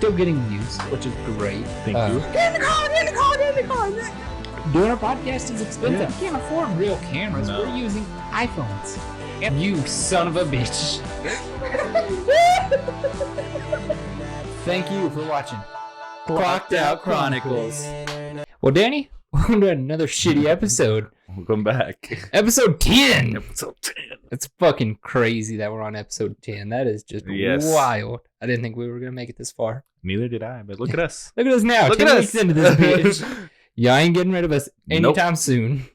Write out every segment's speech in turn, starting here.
Still getting views, which is great. Thank you. Get in the car. Doing a podcast is expensive. Yeah. You can't afford real cameras. No. We're using iPhones. You son of a bitch. Thank you for watching Clocked Out Chronicles. Well, Danny, welcome to another shitty episode. Welcome back. Episode 10. Episode 10. It's fucking crazy that we're on episode 10. That is just wild. I didn't think we were going to make it this far. Neither did I, but look at us. Look at us now. Look 10 at weeks us. into this bitch. Y'all ain't getting rid of us anytime Nope. soon.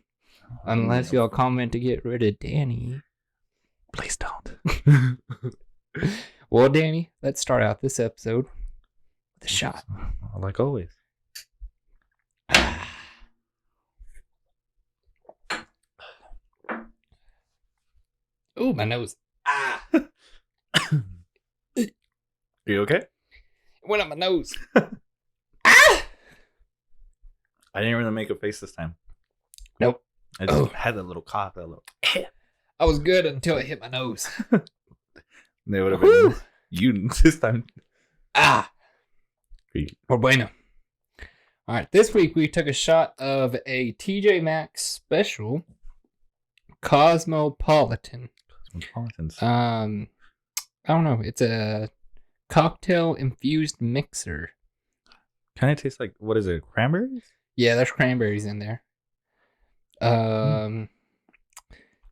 Unless y'all comment to get rid of Danny. Please don't. Well, Danny, let's start out this episode with a shot. Like always. Ooh, my nose. Are you okay? It went up my nose. I didn't really make a face this time. Nope. I just had that little cough. That little. I was good until it hit my nose. They would have been you this time. Por bueno. All right, this week we took a shot of a TJ Maxx special Cosmopolitan. Cosmopolitans. I don't know. It's a cocktail infused mixer. Kind of tastes like, what is it, cranberries? Yeah, there's cranberries in there.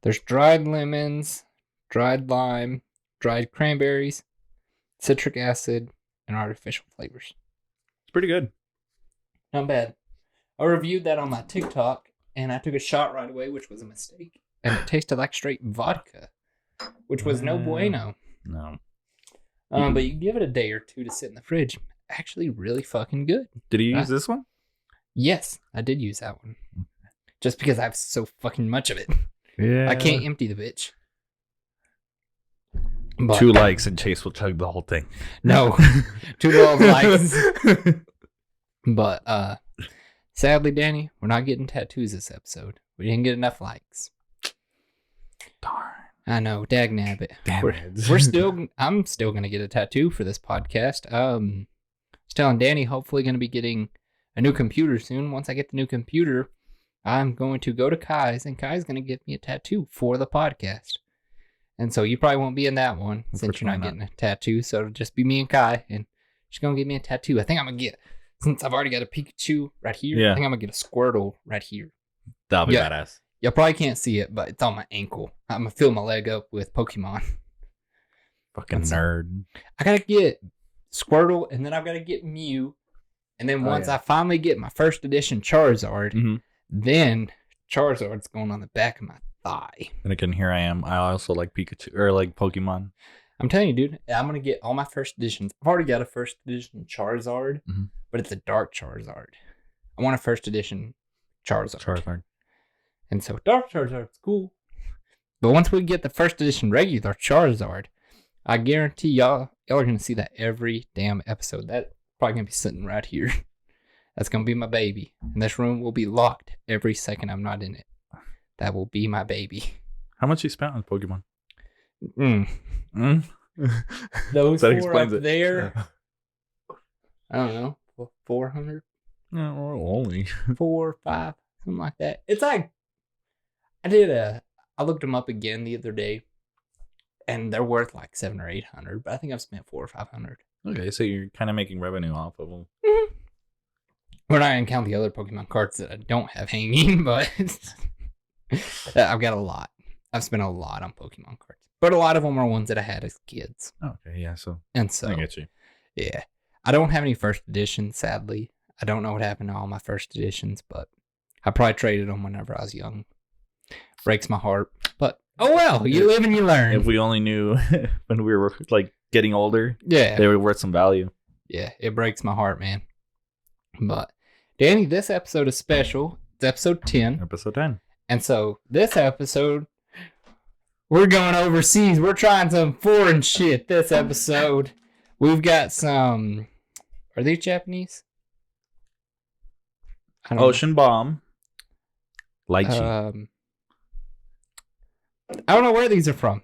There's dried lemons, dried lime, dried cranberries, citric acid, and artificial flavors. It's pretty good. Not bad. I reviewed that on my TikTok, and I took a shot right away, which was a mistake. And it tasted like straight vodka, which was no bueno. No. But you can give it a day or two to sit in the fridge. Actually, really fucking good. Did you use this one? Yes, I did use that one. Just because I have so fucking much of it. Yeah. I can't empty the bitch. But, 2 likes and Chase will chug the whole thing. No. 2 likes. But, sadly, Danny, we're not getting tattoos this episode. We didn't get enough likes. Darn. I know, dagnabbit. Damn it. I'm still going to get a tattoo for this podcast. I was telling Danny, hopefully going to be getting a new computer soon. Once I get the new computer, I'm going to go to Kai's, and Kai's going to get me a tattoo for the podcast. And so you probably won't be in that one since you're not getting a tattoo. So it'll just be me and Kai, and she's going to get me a tattoo. I think I'm going to get, since I've already got a Pikachu right here, I think I'm going to get a Squirtle right here. That'll be badass. You probably can't see it, but it's on my ankle. I'm going to fill my leg up with Pokemon. Fucking nerd. I got to get Squirtle, and then I've got to get Mew. And then once I finally get my first edition Charizard, then Charizard's going on the back of my thigh. And again, here I am. I also like Pikachu, or like Pokemon. I'm telling you, dude, I'm going to get all my first editions. I've already got a first edition Charizard, but it's a dark Charizard. I want a first edition Charizard. And so dark Charizard's cool. But once we get the first edition regular Charizard, I guarantee y'all are going to see that every damn episode. That's probably going to be sitting right here. That's going to be my baby. And this room will be locked every second I'm not in it. That will be my baby. How much you spent on Pokemon? Those that 4 explains up it. there. I don't know. 400? No, only 4, 5, something like that. It's like, I looked them up again the other day, and they're worth like 700 or 800, but I think I've spent 400 or 500. Okay, so you're kind of making revenue off of them. We're not going to count the other Pokemon cards that I don't have hanging, but I've got a lot. I've spent a lot on Pokemon cards, but a lot of them are ones that I had as kids. Okay, yeah, so I get you. Yeah, I don't have any first editions, sadly. I don't know what happened to all my first editions, but I probably traded them whenever I was young. Breaks my heart, but oh well, you live and you learn. If we only knew when we were like getting older, yeah, they were worth some value. Yeah, it breaks my heart, man. But Danny, this episode is special. It's episode 10. Episode 10. And so this episode, we're going overseas. We're trying some foreign shit this episode. We've got some, are these Japanese? I don't Ocean Bomb. Lychee. know. I don't know where these are from,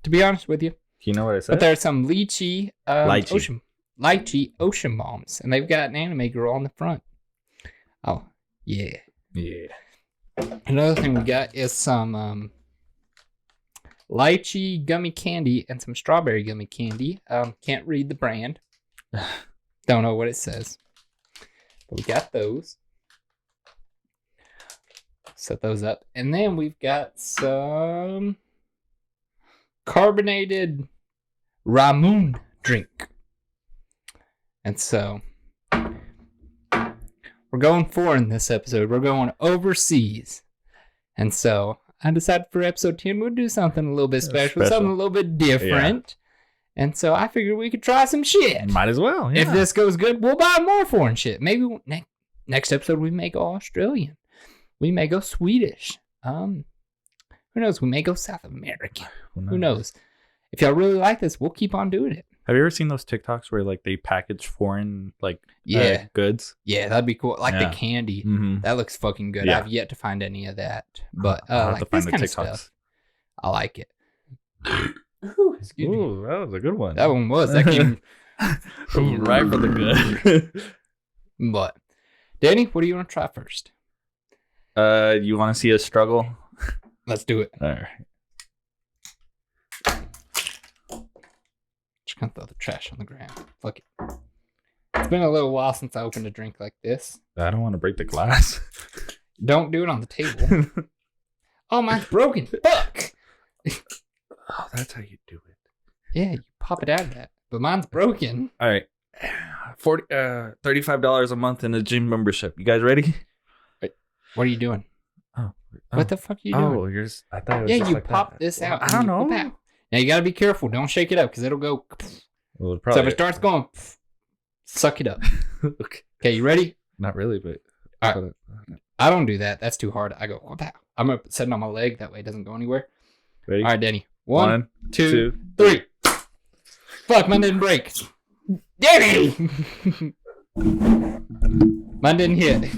to be honest with you. You know what I said? But there's some lychee. Lychee. lychee ocean bombs, and they've got an anime girl on the front. Oh, yeah. Yeah. Another thing we got is some lychee gummy candy and some strawberry gummy candy. Can't read the brand. Don't know what it says. But we got those. Set those up. And then we've got some carbonated Ramoon drink. And so we're going foreign this episode. We're going overseas. And so I decided for episode 10 we'll do something a little bit special. Something a little bit different. Yeah. And so I figured we could try some shit. Might as well. Yeah. If this goes good, we'll buy more foreign shit. Maybe next episode we may go Australian. We may go Swedish. Who knows? We may go South American. Who knows? If y'all really like this, we'll keep on doing it. Have you ever seen those TikToks where like they package foreign goods? Yeah, that'd be cool. Like the candy. Mm-hmm. That looks fucking good. Yeah. I've yet to find any of that. But I'll have to find this the kind TikToks. of stuff, I like it. Excuse me. That was a good one. That one was. That came right for the good. But Danny, what do you want to try first? You want to see us struggle? Let's do it. All right. Just gonna throw the trash on the ground. Fuck it. It's been a little while since I opened a drink like this. I don't want to break the glass. Don't do it on the table. Oh, mine's broken. Fuck. Oh, that's how you do it. Yeah, you pop it out of that. But mine's broken. All right. $35 a month in a gym membership. You guys ready? What are you doing? Oh. What the fuck are you doing? Oh, I thought it was just you like pop that. this out. I don't know. Now you gotta be careful. Don't shake it up because it'll go. Well, so if it starts going, suck it up. Okay, you ready? Not really, but all right. I don't do that. That's too hard. I go. I'm gonna set it on my leg. That way it doesn't go anywhere. Ready? All right, Danny. One, two, three. Fuck, mine didn't break. Danny! Mine didn't hit.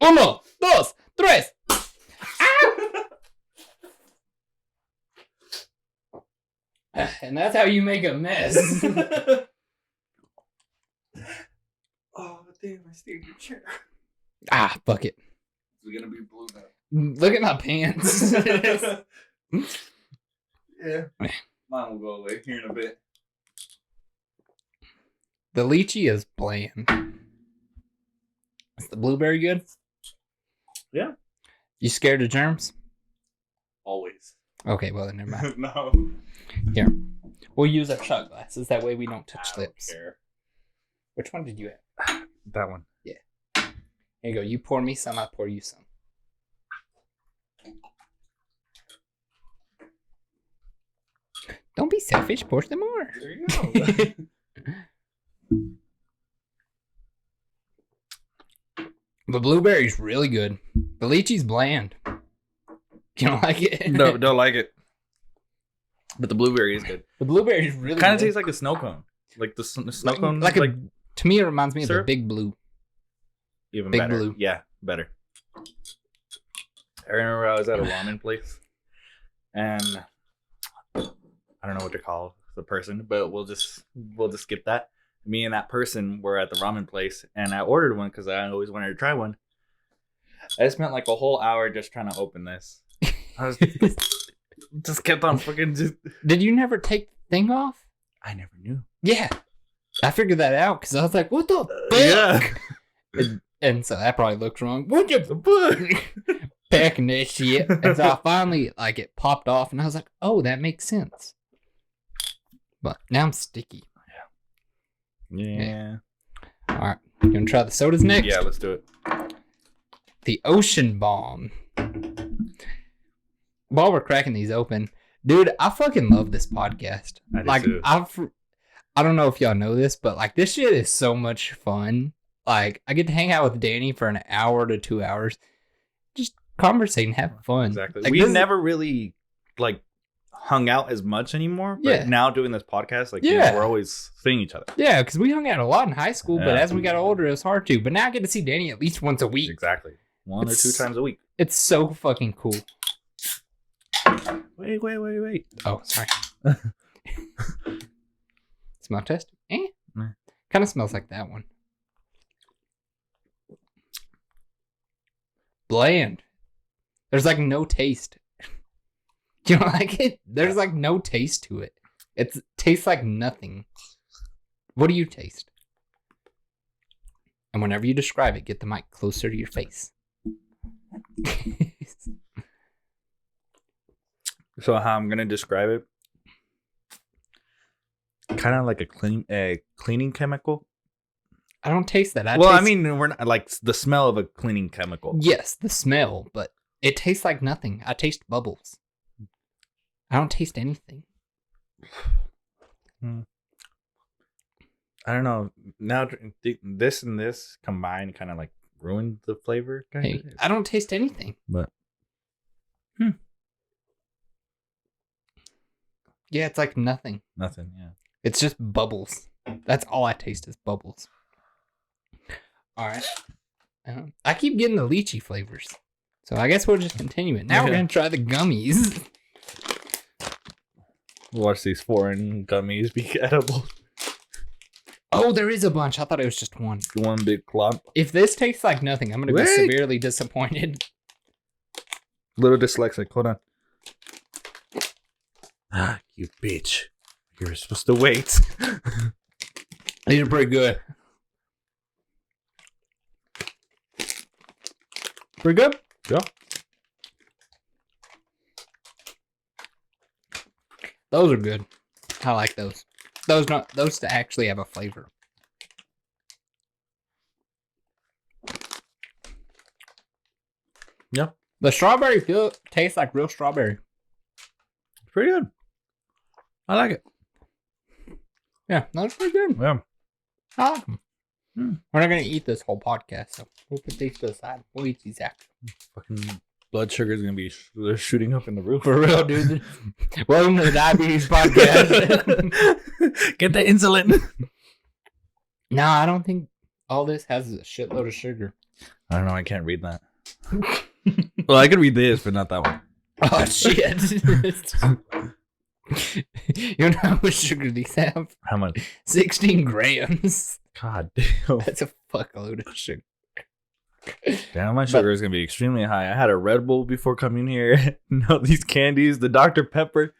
Uno, dos, tres. And that's how you make a mess. Oh, damn, I stayed in your chair. Ah, fuck it. It's gonna be blue now. Look at my pants. Yeah. Mine will go away here in a bit. The lychee is bland. Is the blueberry good? Yeah. You scared of germs? Always. Okay, well then never mind. No. Here. We'll use our shot glasses. That way we don't touch lips. Care. Which one did you have? That one. Yeah. Here you go. You pour me some, I pour you some. Don't be selfish. Pour some more. There you go. The blueberry's really good. The lychee's bland. You don't like it? No, don't like it. But the blueberry is good. The blueberry's really kind of tastes like a snow cone. Like the snow cone. To me, it reminds me syrup? of the Big Blue. Even Big better. Blue. Yeah, better. I remember I was at a ramen place. And I don't know what to call the person, but we'll just skip that. Me and that person were at the ramen place, and I ordered one because I always wanted to try one. I spent like a whole hour just trying to open this. I was just kept on fucking. Did you never take the thing off? I never knew. Yeah, I figured that out because I was like, "What the fuck?" Yeah. And so that probably looks wrong. What the fuck? Packing that shit, and so I finally it popped off, and I was like, "Oh, that makes sense." But now I'm sticky. Yeah. All right. You want to try the sodas next? Yeah, let's do it. The Ocean Bomb. While we're cracking these open, dude, I fucking love this podcast. I do too. I don't know if y'all know this, but this shit is so much fun. I get to hang out with Danny for an hour to 2 hours. Just conversate and have fun. Exactly. We never really hung out as much anymore, but now doing this podcast, we're always seeing each other. Yeah, because we hung out a lot in high school, but as we got older, it was hard to. But now I get to see Danny at least once a week. Exactly. One or two times a week. It's so fucking cool. Wait. Oh, sorry. Smell test? Kind of smells like that one. Bland. There's like no taste. You don't like it? There's like no taste to it. It tastes like nothing. What do you taste? And whenever you describe it, get the mic closer to your face. So how I'm gonna describe it? Kind of like a cleaning chemical. I don't taste that. I mean, we're not like the smell of a cleaning chemical. Yes, the smell, but it tastes like nothing. I taste bubbles. I don't taste anything. I don't know. Now this and this combined kind of like ruined the flavor. Hey, I don't taste anything. But yeah, it's like nothing. Nothing. Yeah. It's just bubbles. That's all I taste is bubbles. All right. I keep getting the lychee flavors. So I guess we'll just continue it. Now we're going to try the gummies. Watch these foreign gummies be edible. Oh, there is a bunch. I thought it was just one. One big clump. If this tastes like nothing, I'm going to be severely disappointed. Little dyslexic. Hold on. Ah, you bitch. You were supposed to wait. These are pretty good. Pretty good? Yeah. Those are good. I like those. Those to actually have a flavor. Yeah. The strawberry tastes like real strawberry. It's pretty good. I like it. Yeah, that's pretty good. Yeah. I like them. We're not going to eat this whole podcast, so we'll put these to the side. We'll eat these after. Fucking blood sugar is going to be shooting up in the roof. For real, dude. Welcome to the Diabetes Podcast. Get the insulin. No, I don't think all this has a shitload of sugar. I don't know. I can't read that. Well, I could read this, but not that one. Oh, shit. You know how much sugar these have? How much? 16 grams. God damn. That's a fuckload of sugar. Damn, my sugar is going to be extremely high. I had a Red Bull before coming here. No, these candies, the Dr. Pepper.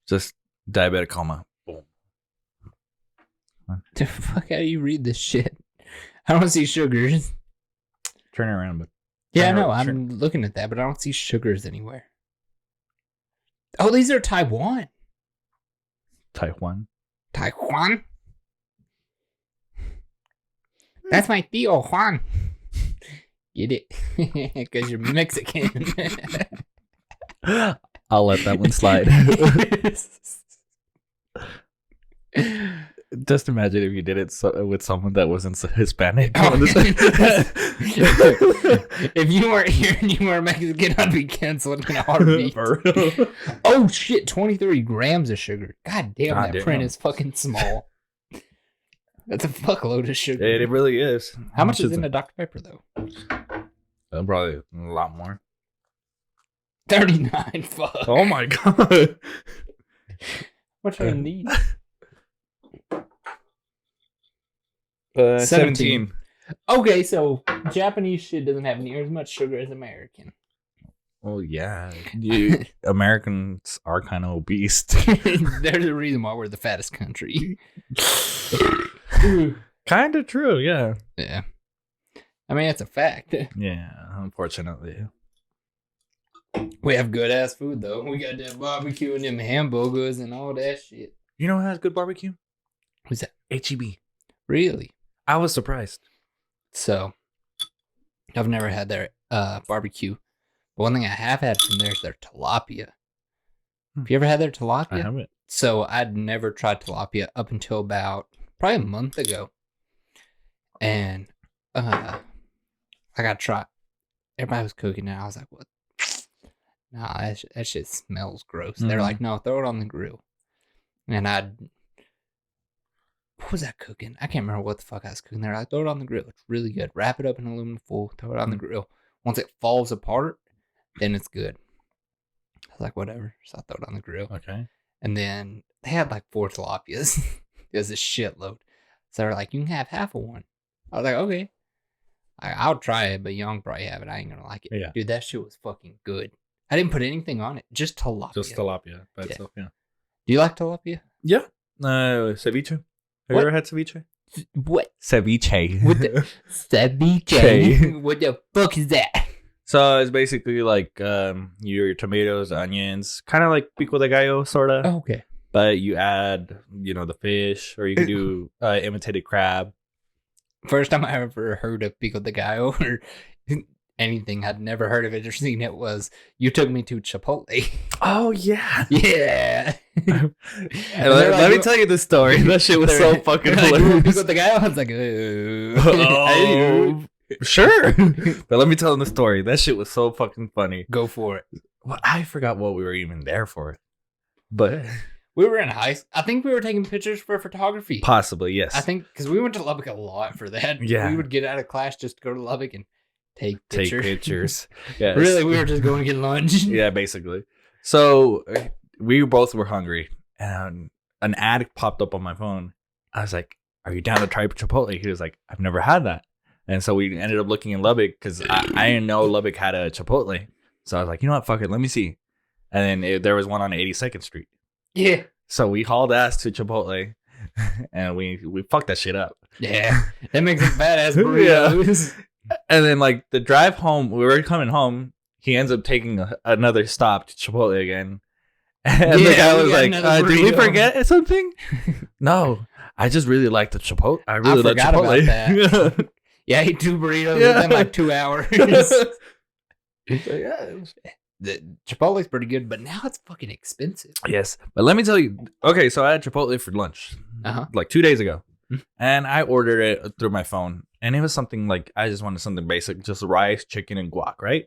Just diabetic coma. Boom. The fuck, how do you read this shit? I don't see sugars. Turn it around, but yeah, I know. I'm looking at that, but I don't see sugars anywhere. Oh, these are Taiwan. Taiwan. That's my Tío Juan. Get it? Because you're Mexican. I'll let that one slide. Just imagine if you did it with someone that wasn't Hispanic. Oh, if you weren't here and you were Mexican, I'd be canceled in a heartbeat. Oh shit, 23 grams of sugar. God damn, that print is fucking small. That's a fuckload of sugar. It really is. How much is in a Dr. Pepper though? Probably a lot more. 39. Fuck. Oh my god. What do I need? 17. Okay, so Japanese shit doesn't have near as much sugar as American. Well, yeah. Americans are kind of obese. There's a reason why we're the fattest country. Kind of true, yeah. Yeah. I mean, it's a fact. Yeah, unfortunately. We have good ass food, though. We got that barbecue and them hamburgers and all that shit. You know who has good barbecue? Who's that? H-E-B. Really? I was surprised. So, I've never had their barbecue. But one thing I have had from there is their tilapia. Have you ever had their tilapia? I haven't. So, I'd never tried tilapia up until about probably a month ago. And I got to try. Everybody was cooking it. I was like, what? Nah, that shit smells gross. Mm-hmm. They're like, no, throw it on the grill. And what was I cooking? I can't remember what the fuck I was cooking. They're like, throw it on the grill. It's really good. Wrap it up in aluminum foil. Throw it on the grill. Once it falls apart, then it's good. I was like, whatever. So I throw it on the grill. Okay. And then they had like 4 tilapias. It was a shitload. So they're like, you can have half of one. I was like, okay. I'll try it, but y'all probably have it. I ain't gonna like it. Yeah. Dude, that shit was fucking good. I didn't put anything on it. Just tilapia. Just tilapia by itself, yeah. Do you like tilapia? Yeah. Ceviche. Have you ever had ceviche? What? Ceviche. What the ceviche? What the fuck is that? So it's basically like your tomatoes, onions, kind of like pico de gallo, sort of. Oh, okay. But you add, the fish, or you can do imitated crab. First time I ever heard of pico de gallo or anything, I'd never heard of it or seen it, was you took me to Chipotle. Oh, yeah. Yeah. Let me tell you the story. That shit was so fucking hilarious. Pico de gallo? I was like, oh, sure. But let me tell them the story. That shit was so fucking funny. Go for it. Well, I forgot what we were even there for. But we were in high school. I think we were taking pictures for photography. Possibly, yes. I think because we went to Lubbock a lot for that. Yeah. We would get out of class just to go to Lubbock and take pictures. Yes. Really, we were just going to get lunch. Yeah, basically. So we both were hungry, and an ad popped up on my phone. I was like, "Are you down to try Chipotle?" He was like, "I've never had that." And so we ended up looking in Lubbock because I didn't know Lubbock had a Chipotle. So I was like, you know what? Fuck it. Let me see. And then there was one on 82nd Street. Yeah. So we hauled ass to Chipotle, and we fucked that shit up. Yeah. That makes it badass burritos. Yeah. And then like the drive home, we were coming home. He ends up taking another stop to Chipotle again. And the guy was like, did we forget something? No, I just really like the Chipotle. I really like Chipotle. About that. Yeah, I ate 2 burritos within like 2 hours. The Chipotle's pretty good, but now it's fucking expensive. Yes, but let me tell you. Okay, so I had Chipotle for lunch like 2 days ago, and I ordered it through my phone, and it was something like I just wanted something basic, just rice, chicken, and guac, right?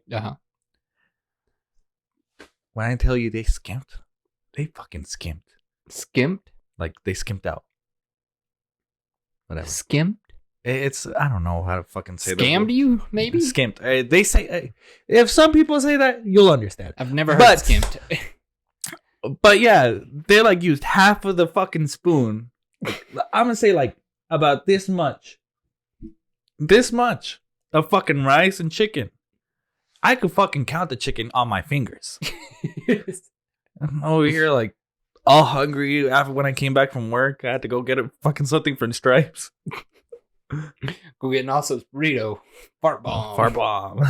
When I tell you they skimped, they fucking skimped. Skimped? Like they skimped out. Whatever. Skimped? It's, I don't know how to fucking say that. Scammed you, maybe? Skimped. They say, if some people say that, you'll understand. I've never heard skimped. But yeah, they like used half of the fucking spoon. Like, I'm gonna say like about this much of fucking rice and chicken. I could fucking count the chicken on my fingers. I'm over here like all hungry after when I came back from work. I had to go get a fucking something from Stripes. Go get an awesome burrito. Fart bomb. Fart bomb.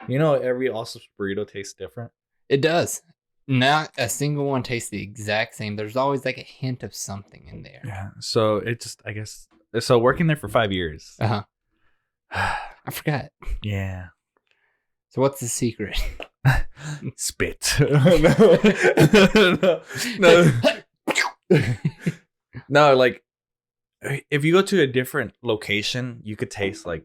Every awesome burrito tastes different. It does. Not a single one tastes the exact same. There's always like a hint of something in there. Yeah. So it just, I guess, so working there for 5 years. I forgot. Yeah. So what's the secret? Spit. No. No, like if you go to a different location, you could taste like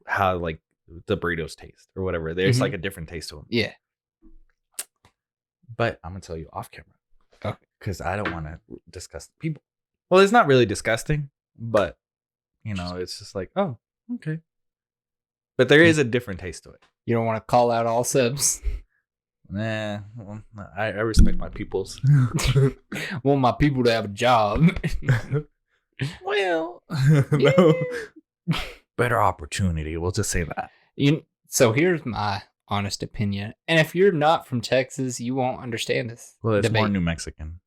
how like the burritos taste or whatever. There's like a different taste to them. Yeah. But I'm gonna tell you off camera. Okay. Because I don't want to discuss the people. Well, it's not really disgusting, but it's just like, oh, okay. But there is a different taste to it. You don't want to call out all subs? Nah, well, I respect my peoples. Want my people to have a job. Well, no. Better opportunity. We'll just say that. So here's my honest opinion. And if you're not from Texas, you won't understand this. Well, it's more New Mexican.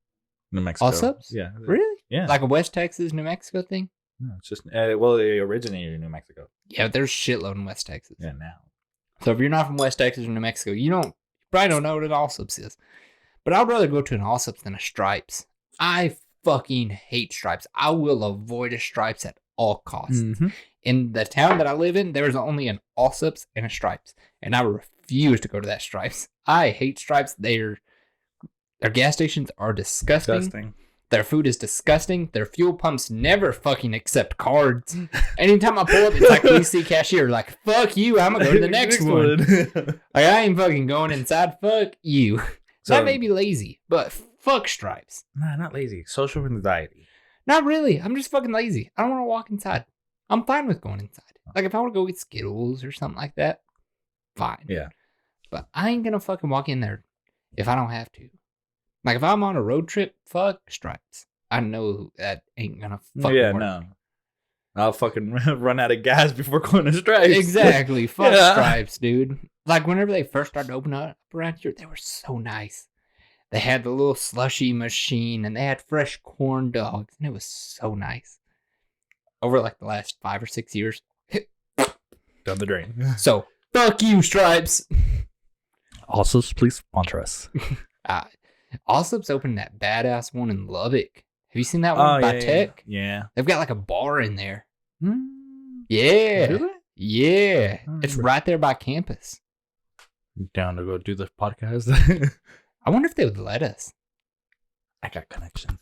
New Mexico. All subs? Yeah. Really? Yeah. Like a West Texas, New Mexico thing? No, it's just, well, they originated in New Mexico. Yeah, there's shitload in West Texas. Yeah, now. So if you're not from West Texas or New Mexico, you probably don't know what an Allsup's is. But I'd rather go to an Allsup's than a Stripes. I fucking hate Stripes. I will avoid a Stripes at all costs. Mm-hmm. In the town that I live in, there is only an Allsup's and a Stripes. And I refuse to go to that Stripes. I hate Stripes. Their gas stations are disgusting. Their food is disgusting. Their fuel pumps never fucking accept cards. Anytime I pull up, it's like, please see cashier. Like, fuck you. I'm going to go to the next one. Like, I ain't fucking going inside. Fuck you. So, that may be lazy, but fuck Stripes. Nah, not lazy. Social anxiety. Not really. I'm just fucking lazy. I don't want to walk inside. I'm fine with going inside. Like, if I want to go get Skittles or something like that, fine. Yeah. But I ain't going to fucking walk in there if I don't have to. Like, if I'm on a road trip, fuck Stripes. I know that ain't gonna fucking work. No. I'll fucking run out of gas before going to Stripes. Exactly. Fuck Stripes, dude. Like, whenever they first started opening up around here, they were so nice. They had the little slushy machine, and they had fresh corn dogs, and it was so nice. Over, like, the last 5 or 6 years. Down the drain. So, fuck you, Stripes. Also, please sponsor us. Allsup's opened that badass one in Lubbock. Have you seen that one by Tech? Yeah. They've got like a bar in there. Mm. Yeah. Do they? Yeah. It's right there by campus. Down to go do the podcast. I wonder if they would let us. I got connections.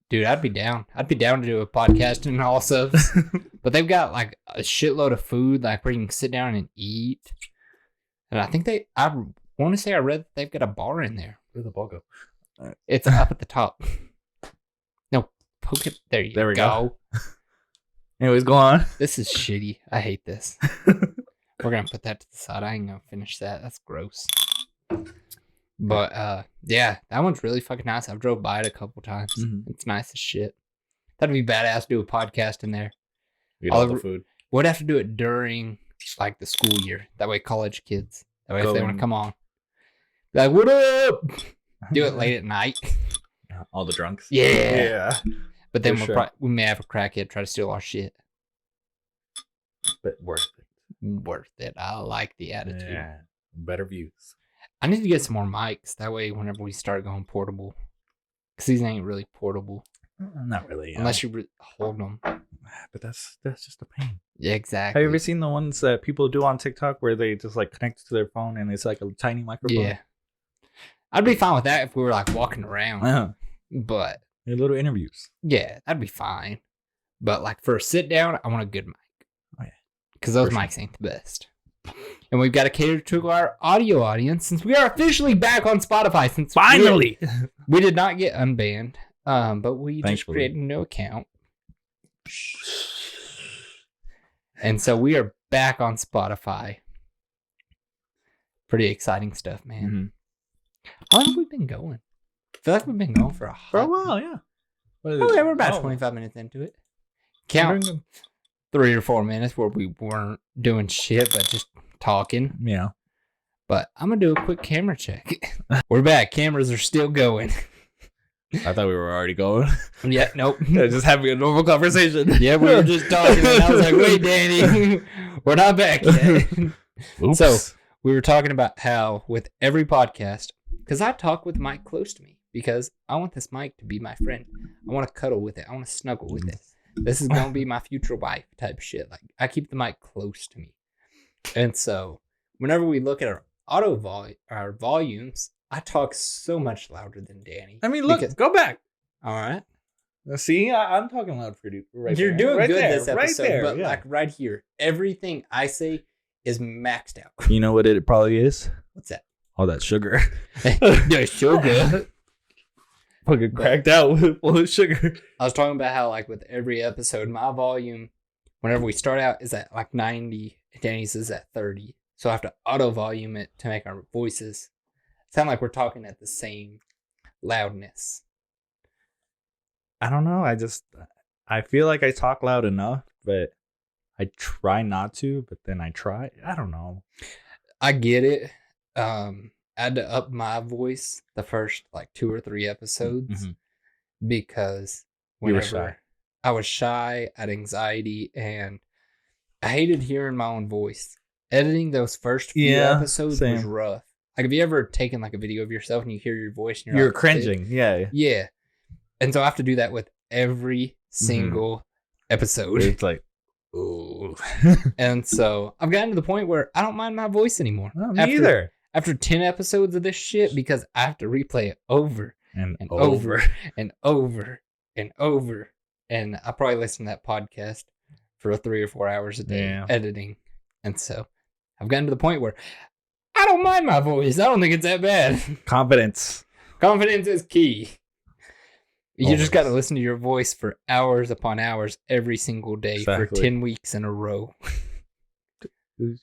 Dude, I'd be down. I'd be down to do a podcast in Allsup's. But they've got like a shitload of food, like where you can sit down and eat. And I think I want to say I read that they've got a bar in there. Where'd the ball go? It's up at the top. No, poke it. There we go. Anyways, go on. This is shitty. I hate this. We're going to put that to the side. I ain't going to finish that. That's gross. But, yeah, that one's really fucking nice. I've drove by it a couple times. Mm-hmm. It's nice as shit. That'd be badass to do a podcast in there. Eat all the food. We'd have to do it during, like, the school year. That way college kids, that way if they want to come on. Like, what up? Do it late at night. All the drunks. Yeah. But then we may have a crackhead try to steal our shit. But worth it. Worth it. I like the attitude. Yeah. Better views. I need to get some more mics. That way, whenever we start going portable. Because these ain't really portable. Not really. Unless you hold them. But that's just a pain. Yeah, exactly. Have you ever seen the ones that people do on TikTok where they just like connect to their phone and it's like a tiny microphone? Yeah. I'd be fine with that if we were like walking around. But little interviews. Yeah, that'd be fine. But like for a sit down, I want a good mic. Oh yeah. Because those mics ain't the best. And we've got to cater to our audio audience since we are officially back on Spotify. Since finally we did not get unbanned. But we just created a new account. And so we are back on Spotify. Pretty exciting stuff, man. Mm-hmm. How long have we been going? I feel like we've been going for a while, yeah. We're about 25 minutes into it. Count 3 or 4 minutes where we weren't doing shit, but just talking. Yeah. But I'm going to do a quick camera check. We're back. Cameras are still going. I thought we were already going. Yeah, nope. Just having a normal conversation. Yeah, we were just talking, and I was like, wait, Danny, we're not back yet. Oops. So we were talking about how with every podcast, because I talk with the mic close to me, because I want this mic to be my friend. I want to cuddle with it. I want to snuggle with it. This is going to be my future wife type shit. Like, I keep the mic close to me. And so whenever we look at our volumes, I talk so much louder than Danny. I mean, look, go back. All right. See, I'm talking loud for you. You're doing good this episode, but like right here, everything I say is maxed out. You know what it probably is? What's that? All that sugar. The sugar. Fucking cracked out with sugar. I was talking about how like with every episode, my volume, whenever we start out, is at like 90. Danny's is at 30. So I have to auto volume it to make our voices sound like we're talking at the same loudness. I don't know. I feel like I talk loud enough, but I try not to, but then I try. I don't know. I get it. I had to up my voice the first like 2 or 3 episodes because whenever I was shy, I had anxiety, and I hated hearing my own voice. Editing those first few episodes was rough. Like, have you ever taken like a video of yourself and you hear your voice and you're like, cringing? Yeah. Yeah. And so I have to do that with every single episode. It's like, ooh. And so I've gotten to the point where I don't mind my voice anymore. No, me either. After 10 episodes of this shit, because I have to replay it over and over and over and over. And I probably listen to that podcast for 3 or 4 hours a day editing. And so I've gotten to the point where I don't mind my voice. I don't think it's that bad. Confidence is key. You just got to listen to your voice for hours upon hours every single day for 10 weeks in a row.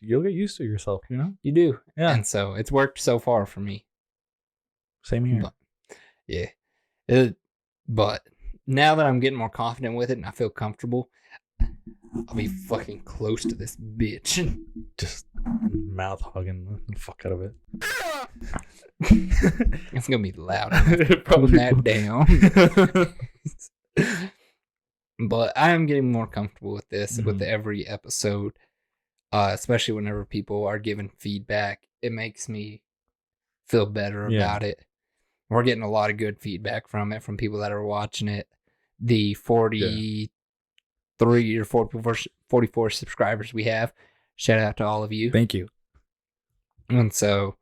You'll get used to yourself, you know? You do. Yeah. And so it's worked so far for me. Same here. Yeah. But now that I'm getting more confident with it and I feel comfortable, I'll be fucking close to this bitch. Just mouth hugging the fuck out of it. It's gonna be loud. Probably that down. But I am getting more comfortable with this with every episode, especially whenever people are giving feedback. It makes me feel better about it. We're getting a lot of good feedback from it, from people that are watching it. The 43 or 44 subscribers we have. Shout out to all of you. Thank you. And so,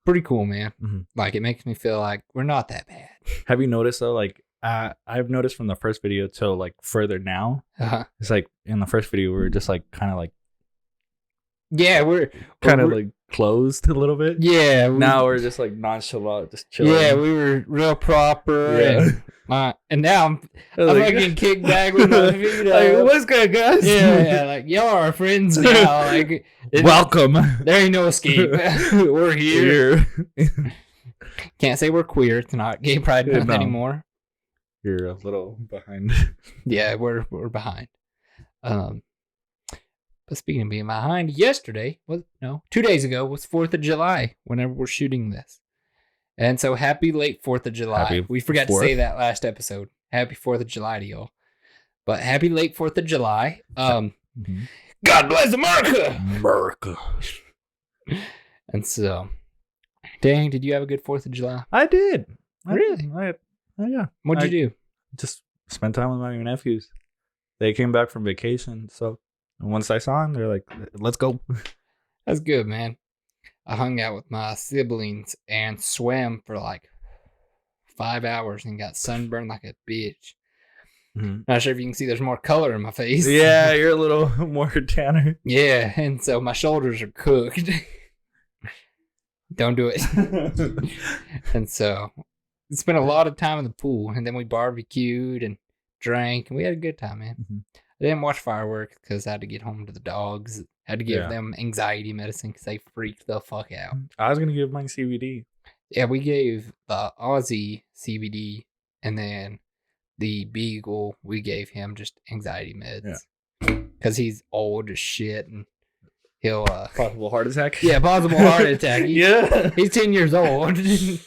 pretty cool, man. Like, it makes me feel like we're not that bad. Have you noticed, though, like, I've noticed from the first video till, like, further now, it's like, in the first video, we were just, like, kind of, like, we're kind of, like, closed a little bit. Yeah. Now we're just, like, nonchalant, just chilling. Yeah, we were real proper. And now I'm getting kicked back with my feet up. Like, what's good, guys? Yeah, like, y'all are friends now. Like, welcome. There ain't no escape. We're here. Can't say we're queer. It's not Gay Pride Month anymore. You're a little behind. Yeah, we're behind. But speaking of being behind, 2 days ago was 4th of July whenever we're shooting this. And so happy late 4th of July. We forgot to say that last episode. Happy 4th of July to y'all. But happy late 4th of July. God bless America! America. And so, dang, did you have a good 4th of July? I did. Really? Yeah. What'd you do? Just spent time with my nephews. They came back from vacation, so once I saw them, they're like, let's go. That's good, man. I hung out with my siblings and swam for like 5 hours and got sunburned like a bitch. Not sure if you can see there's more color in my face. Yeah, you're a little more tanner. Yeah, and so my shoulders are cooked. Don't do it. And so spent a lot of time in the pool, and then we barbecued and drank, and we had a good time, man. I didn't watch fireworks because I had to get home to the dogs. I had to give them anxiety medicine because they freaked the fuck out. I was going to give mine CBD. Yeah, we gave the Aussie CBD, and then the Beagle, we gave him just anxiety meds. Because he's old as shit, and he'll... possible heart attack? Yeah, possible heart attack. He's 10 years old. It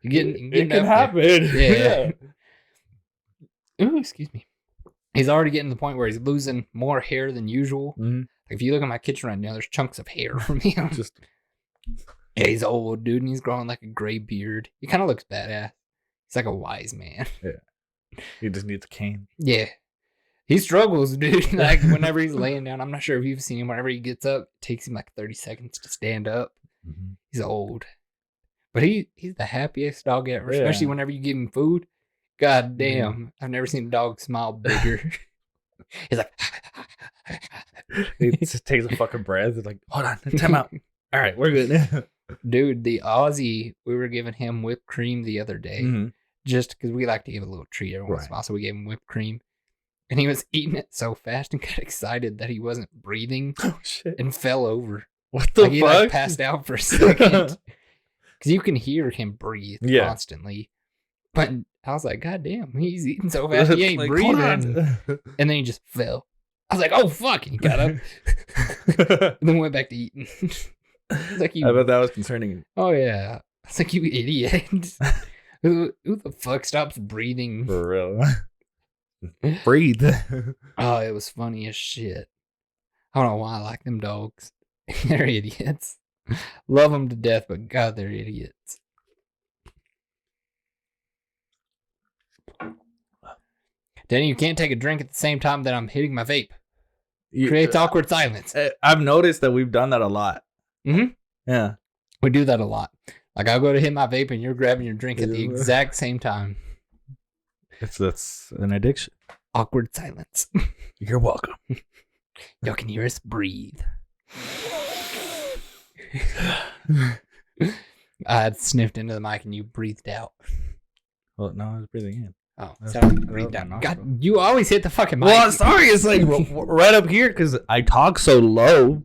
can happen. Yeah. Ooh, excuse me. He's already getting to the point where he's losing more hair than usual. Like, if you look at my kitchen right now, there's chunks of hair from him. Yeah, he's old, dude, and he's growing like a gray beard. He kind of looks badass. He's like a wise man. Yeah. He just needs a cane. Yeah. He struggles, dude. Like, whenever he's laying down, I'm not sure if you've seen him. Whenever he gets up, it takes him like 30 seconds to stand up. He's old. But he's the happiest dog ever, especially whenever you give him food. God damn. I've never seen a dog smile bigger. He's like... He just takes a fucking breath. It's like, hold on, time out. All right, we're good. Dude, the Aussie, we were giving him whipped cream the other day. Just because we like to give a little treat every once in a while. So we gave him whipped cream. And he was eating it so fast and got excited that he wasn't breathing. Oh, shit. And fell over. What the fuck? He like passed out for a second. Because you can hear him breathe constantly. But I was like, God damn, he's eating so fast he ain't like, breathing. And then he just fell. I was like, oh, fuck. And he got up. And then went back to eating. Like, I bet that was concerning. Oh, yeah. I was like, you idiot. Who the fuck stops breathing? For real. Breathe. Oh, it was funny as shit. I don't know why I like them dogs. They're idiots. Love them to death, but God, they're idiots. Danny, you can't take a drink at the same time that I'm hitting my vape. Creates awkward silence. I've noticed that we've done that a lot. Yeah. We do that a lot. Like, I'll go to hit my vape and you're grabbing your drink at the exact same time. That's an addiction. Awkward silence. You're welcome. Y'all can hear us breathe. I had sniffed into the mic and you breathed out. Well, no, I was breathing in. Oh, sorry. Breathe down. God, you always hit the fucking mic. Well, sorry. It's like right up here because I talk so low.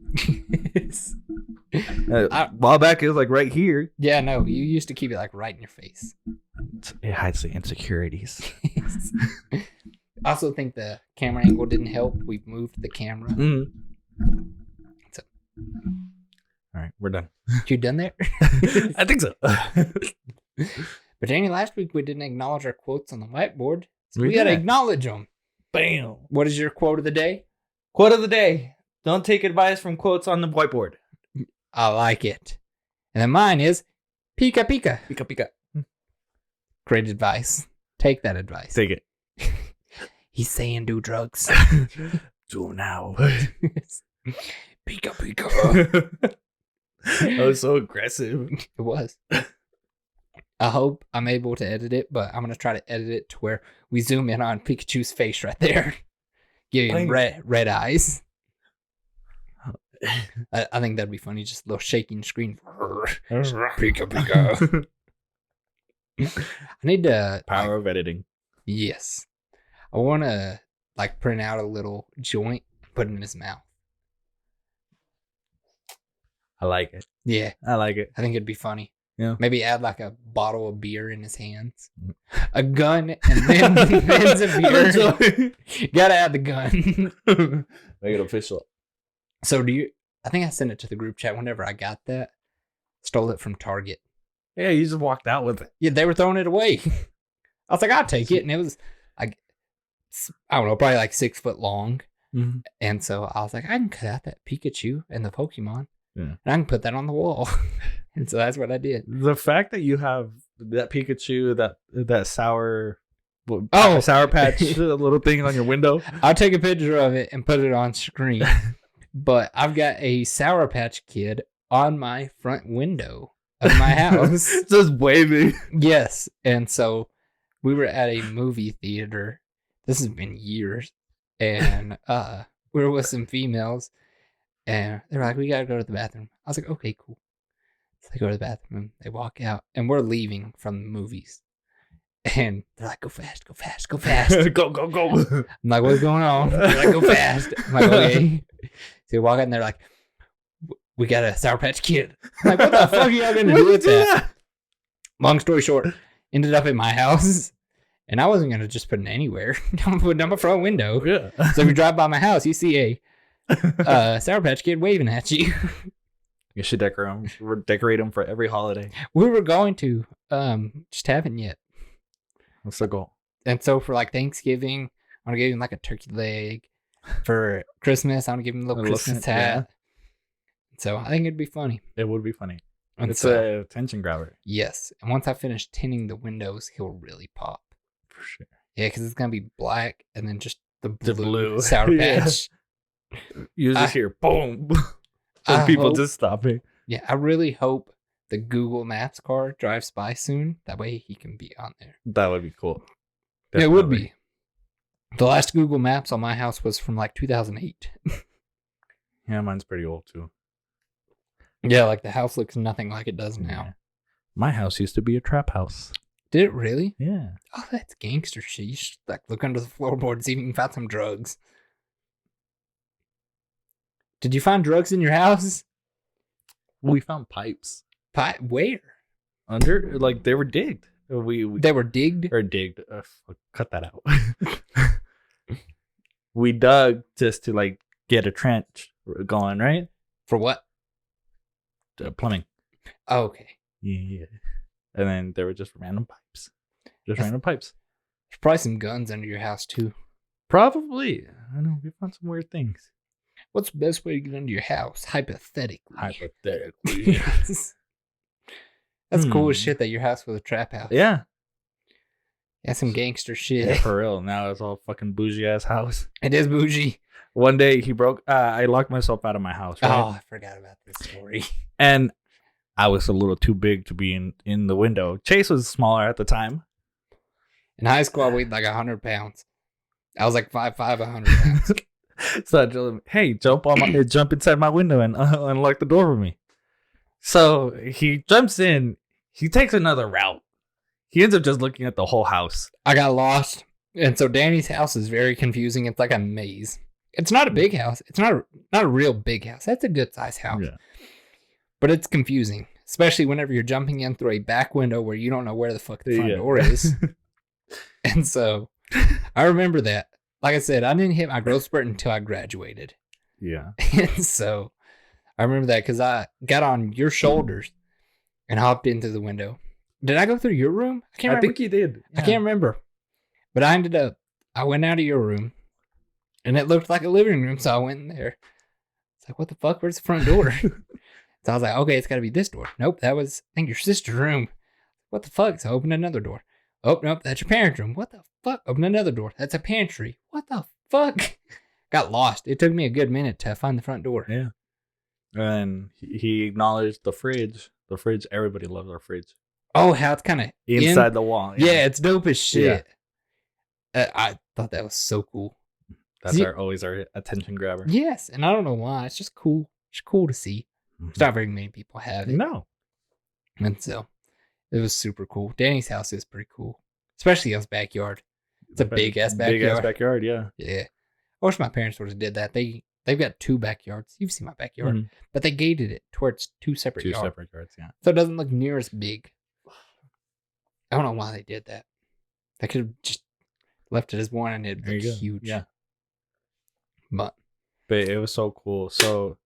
A while back, it was like right here. Yeah, no. You used to keep it like right in your face. It hides the insecurities. I also think the camera angle didn't help. We've moved the camera. So, all right, we're done. You done there? I think so. But Danny, last week we didn't acknowledge our quotes on the whiteboard. So we did. got to acknowledge them. Bam. What is your quote of the day? Quote of the day. Don't take advice from quotes on the whiteboard. I like it. And then mine is Pika Pika. Pika pika. Great advice. Take that advice. Take it. He's saying do drugs. Do now. Pika Pika. That was so aggressive. It was. I hope I'm able to edit it, but I'm going to try to edit it to where we zoom in on Pikachu's face right there. Give him red eyes. I think that'd be funny. Just a little shaking screen. Pika Pika. I need to... Power of editing. Yes. I want to print out a little joint and put it in his mouth. I like it. Yeah. I like it. I think it'd be funny. Yeah. Maybe add a bottle of beer in his hands. A gun and then some beer. Gotta add the gun. Make it official. So I think I sent it to the group chat whenever I got that. Stole it from Target. Yeah, you just walked out with it. Yeah, they were throwing it away. I was like, I'll take it. And it was, I don't know, probably 6 foot long. Mm-hmm. And so I was like, I can cut out that Pikachu and the Pokemon. Yeah. And I can put that on the wall. And so that's what I did. The fact that you have that Pikachu, that sour patch little thing on your window. I'll take a picture of it and put it on screen. But I've got a Sour Patch Kid on my front window of my house. Just waving. Yes. And so we were at a movie theater. This has been years. And we were with some females. And they're like, we got to go to the bathroom. I was like, okay, cool. So they go to the bathroom. They walk out. And we're leaving from the movies. And they're like, go fast, go fast, go fast. Go, go, go. I'm like, what's going on? They're like, go fast. I'm like, okay. So they walk out and they're like, we got a Sour Patch Kid. I'm like, what the fuck are y'all going to do with that? Long story short, ended up at my house. And I wasn't going to just put it anywhere. I'm putting it on my front window. Yeah. So if you drive by my house, you see a Sour Patch Kid waving at you. You should decorate them for every holiday. We were going to, just haven't yet. What's the goal? And so for Thanksgiving, I want to give him a turkey leg. For Christmas, I want to give him a little Christmas hat. Yeah. So I think it'd be funny. It would be funny. And it's a attention grabber. Yes. And once I finish tinting the windows, he'll really pop. For sure. Yeah, because it's going to be black and then just the blue. Sour Patch. You just hear boom. And people just stopping. Yeah, I really hope the Google Maps car drives by soon. That way he can be on there. That would be cool. Definitely. Yeah, it would be. The last Google Maps on my house was from 2008. Yeah, mine's pretty old too. Yeah, the house looks nothing like it does now. Yeah. My house used to be a trap house. Did it really? Yeah. Oh, that's gangster shit. You should look under the floorboard and see if you can find some drugs. Did you find drugs in your house? We found pipes. Where? Under, they were digged. They were digged? Or digged. Cut that out. We dug just to get a trench going, right? For what? Plumbing. Oh, okay. Yeah. And then there were just random pipes. Random pipes. There's probably some guns under your house too. Probably. I know. We found some weird things. What's the best way to get into your house? Hypothetically. Yes. That's cool as shit that your house was a trap house. Yeah. That's some gangster shit. Yeah, for real. Now it's all fucking bougie ass house. It is bougie. One day he broke. I locked myself out of my house. Right? Oh, I forgot about this story. And I was a little too big to be in the window. Chase was smaller at the time. In high school, I weighed 100 pounds. I was 5'5", 100 pounds. So I told him, hey, jump inside my window and unlock the door for me. So he jumps in. He takes another route. He ends up just looking at the whole house. I got lost. And so Danny's house is very confusing. It's like a maze. It's not a big house. It's not a real big house. That's a good size house. Yeah. But it's confusing. especially whenever you're jumping in through a back window where you don't know where the fuck the front door is. And so I remember that. Like I said, I didn't hit my growth spurt until I graduated. Yeah. And so I remember that because I got on your shoulders and hopped in through the window. Did I go through your room? I can't remember. I think you did. Yeah. I can't remember. But I went out of your room and it looked like a living room. So I went in there. It's like, what the fuck? Where's the front door? So I was like, okay, it's got to be this door. Nope, that was, I think, your sister's room. What the fuck? So I opened another door. Oh, nope, that's your parents' room. What the fuck? Open another door. That's a pantry. What the fuck? Got lost. It took me a good minute to find the front door. Yeah. And he acknowledged the fridge. The fridge, everybody loves our fridge. Oh, how it's kind of inside the wall. Yeah, it's dope as shit. Yeah. I thought that was so cool. That's always our attention grabber. Yes, and I don't know why. It's just cool. It's cool to see. It's not very many people have it. No. And so it was super cool. Danny's house is pretty cool, especially his backyard. It's a big ass backyard. Big ass backyard, yeah. Yeah. I wish my parents would have did that. They've got 2 backyards. You've seen my backyard, but they gated it to where it's 2 separate yards. 2 separate yards, yeah. So it doesn't look near as big. I don't know why they did that. They could have just left it as one and it'd be huge. Yeah. But it was so cool. So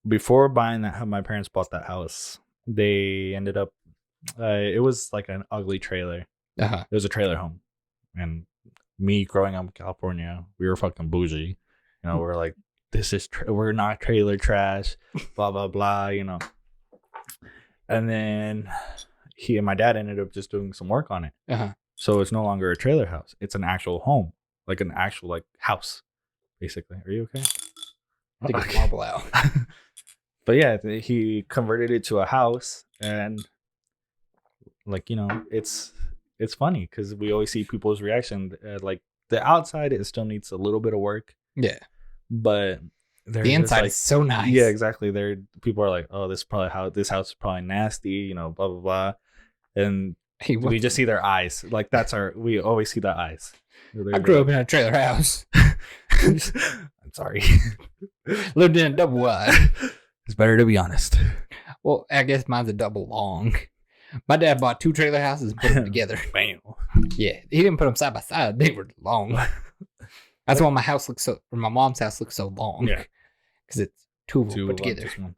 before buying that, my parents bought that house. They ended up, it was like an ugly trailer. It was a trailer home. And me growing up in California, we were fucking bougie. You know, we're like, we're not trailer trash, blah, blah, blah, you know. And then he and my dad ended up just doing some work on it. So it's no longer a trailer house. It's an actual home, like an actual like house, basically. Are you okay? To get the marble out. But yeah, he converted it to a house, and like, you know, it's funny because we always see people's reaction. Like the outside, it still needs a little bit of work. Yeah, but the inside is so nice. Yeah, exactly. People are like, oh, this house is probably nasty, you know, blah blah blah, and we just see their eyes. Like we always see the eyes. I grew up in a trailer house. I'm sorry. Lived in a double wide. It's better to be honest. Well, I guess mine's a double long. My dad bought 2 trailer houses and put them together. Bam. Yeah, he didn't put them side by side. They were long. That's why my mom's house looks so long. Yeah, because it's 2 of them put together. One.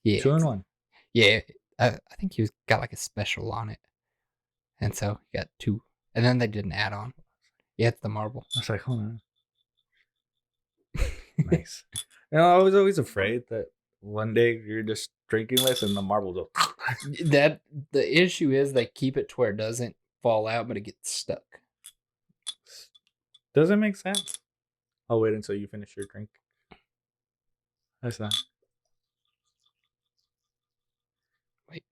Yeah, 2 in 1. Yeah, I think he got like a special on it, and so he got 2, and then they did an add-on. Yeah, it's the marble. I was like, hold on. Nice. You know, I was always afraid that one day you're just drinking this and the marble will that the issue is they keep it to where it doesn't fall out, but it gets stuck. Does it make sense? I'll wait until you finish your drink. That's that. Wait.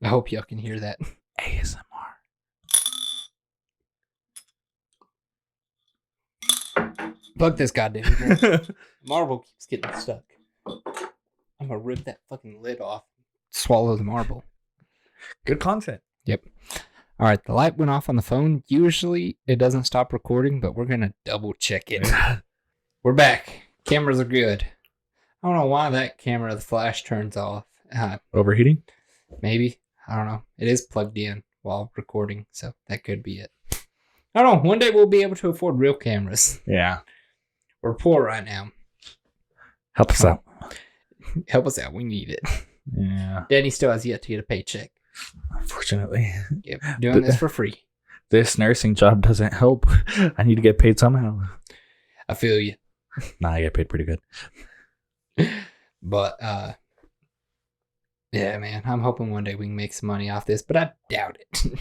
I hope y'all can hear that. ASMR. Fuck this goddamn thing. Marble keeps getting stuck. I'm gonna rip that fucking lid off. Swallow the marble. Good content. Yep. All right, the light went off on the phone. Usually it doesn't stop recording, but we're gonna double check it. We're back. Cameras are good. I don't know why that camera, the flash turns off. Overheating? Maybe. I don't know. It is plugged in while recording, so that could be it. I don't know. One day we'll be able to afford real cameras. Yeah. We're poor right now. Help us out. Help us out. We need it. Yeah. Danny still has yet to get a paycheck. Unfortunately. Yep. Doing this for free. This nursing job doesn't help. I need to get paid somehow. I feel you. Nah, I get paid pretty good. But, yeah, man. I'm hoping one day we can make some money off this, but I doubt it.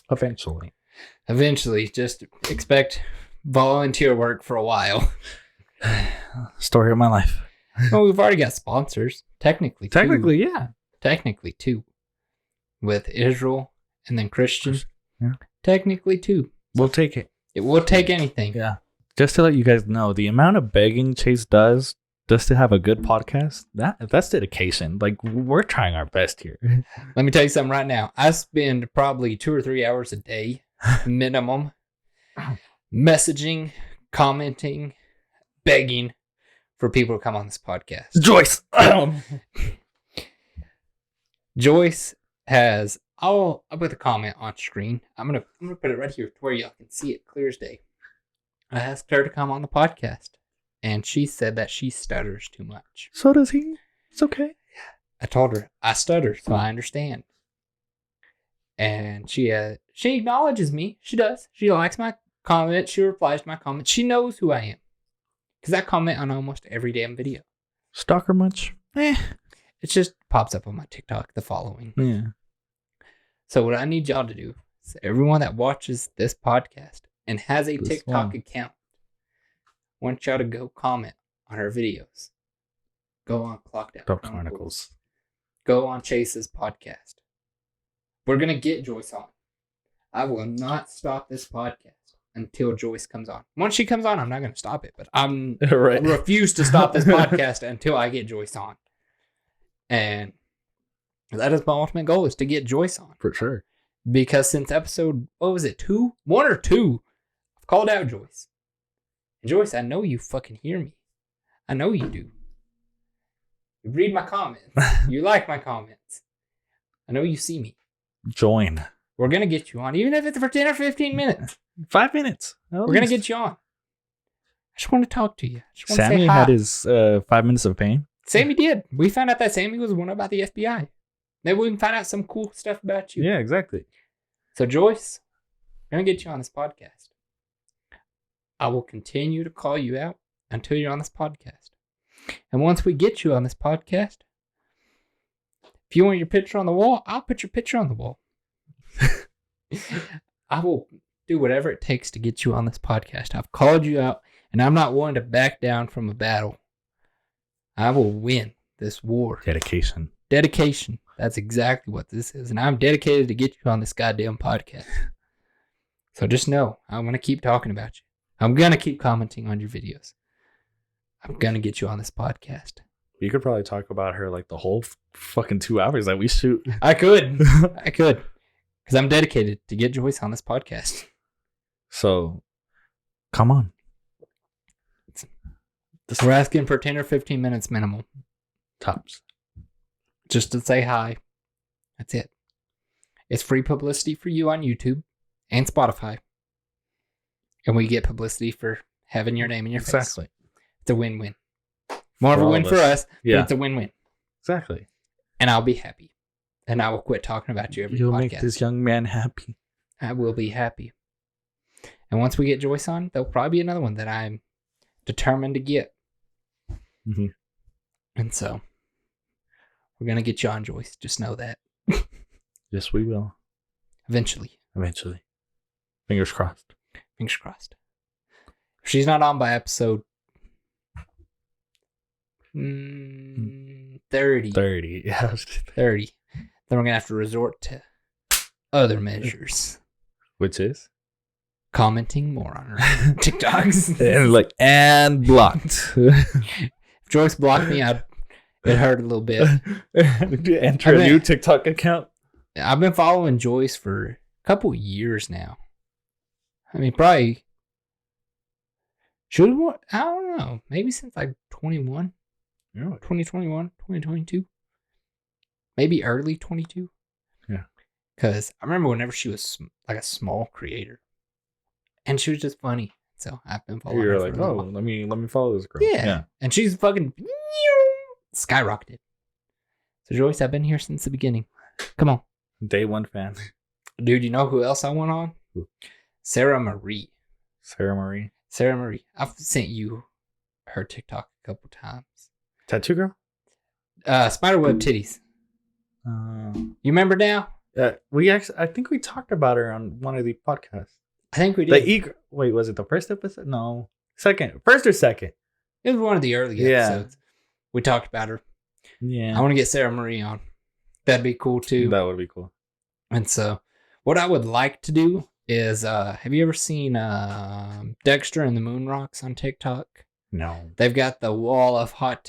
Eventually. Just expect volunteer work for a while. Story of my life. Well, we've already got sponsors. Technically, yeah. Technically, 2. With Israel and then Christian. Yeah. Technically, 2. We'll take it. It will take anything. Yeah. Just to let you guys know, the amount of begging Chase does just to have a good podcast, that's dedication. Like, we're trying our best here. Let me tell you something right now. I spend probably 2 or 3 hours a day, minimum, messaging, commenting, begging for people to come on this podcast. Joyce. Joyce has. I'll put the comment on screen. I'm gonna put it right here to where y'all can see it clear as day. I asked her to come on the podcast, and she said that she stutters too much. So does he. It's okay. I told her I stutter, so I understand. And she acknowledges me. She does. She likes my comments. She replies to my comments. She knows who I am. Because I comment on almost every damn video. Stalker much? It just pops up on my TikTok, the following. Yeah. So what I need y'all to do is everyone that watches this podcast and has a TikTok account, I want y'all to go comment on her videos. Go on Clocked Out Chronicles. Go on Chase's podcast. We're going to get Joyce on. I will not stop this podcast until Joyce comes on. Once she comes on, I'm not going to stop it, but I refuse to stop this podcast until I get Joyce on. And that is my ultimate goal, is to get Joyce on. For sure. Because since episode, 1 or 2, I've called out Joyce. And Joyce, I know you fucking hear me. I know you do. You read my comments. You like my comments. I know you see me. Join. We're going to get you on, even if it's for 10 or 15 minutes. 5 minutes. We're going to get you on. I just want to talk to you. I just want Sammy to say hi. had his 5 minutes of pain. Sammy did. We found out that Sammy was one about the FBI. Maybe we can find out some cool stuff about you. Yeah, exactly. So, Joyce, I'm going to get you on this podcast. I will continue to call you out until you're on this podcast. And once we get you on this podcast, if you want your picture on the wall, I'll put your picture on the wall. I will do whatever it takes to get you on this podcast. I've called you out, and I'm not willing to back down from a battle. I will win this war. Dedication. That's exactly what this is. And I'm dedicated to get you on this goddamn podcast. So just know, I'm going to keep talking about you. I'm going to keep commenting on your videos. I'm going to get you on this podcast. You could probably talk about her like the whole fucking 2 hours that we shoot. I could. Because I'm dedicated to get Joyce on this podcast. So, come on. We're asking for 10 or 15 minutes minimum. Tops. Just to say hi. That's it. It's free publicity for you on YouTube and Spotify. And we get publicity for having your name in your face. Exactly. It's a win-win. More of a win for us, but it's a win-win. Exactly. And I'll be happy. And I will quit talking about you every You'll podcast. make this young man happy. I will be happy. And once we get Joyce on, there'll probably be another one that I'm determined to get. Mm-hmm. And so, we're going to get you on, Joyce. Just know that. Yes, we will. Eventually. Fingers crossed. Fingers crossed. If she's not on by episode 30. 30. Yeah. 30. Then we're going to have to resort to other measures. Which is? Commenting more on her TikToks. and blocked. If Joyce blocked me, it hurt a little bit. Enter a new TikTok account. I've been following Joyce for a couple years now. I mean, probably... I don't know. Maybe since like 21. Yeah. 2021, 2022. Maybe early 22. Yeah. Because I remember whenever she was like a small creator. And she was just funny. So I've been following her. You're like, oh, let me follow this girl. Yeah. And she's fucking skyrocketed. So Joyce, I've been here since the beginning. Come on. Day one fan. Dude, you know who else I went on? Who? Sarah Marie. Sarah Marie. I've sent you her TikTok a couple times. Tattoo girl? Spiderweb titties. You remember now? I think we talked about her on one of the podcasts. I think we did. Wait, was it the first episode? No. First or second? It was one of the early episodes. We talked about her. Yeah. I want to get Sarah Marie on. That'd be cool too. That would be cool. And so, what I would like to do is, have you ever seen Dexter and the Moon Rocks on TikTok? No. They've got the wall of hot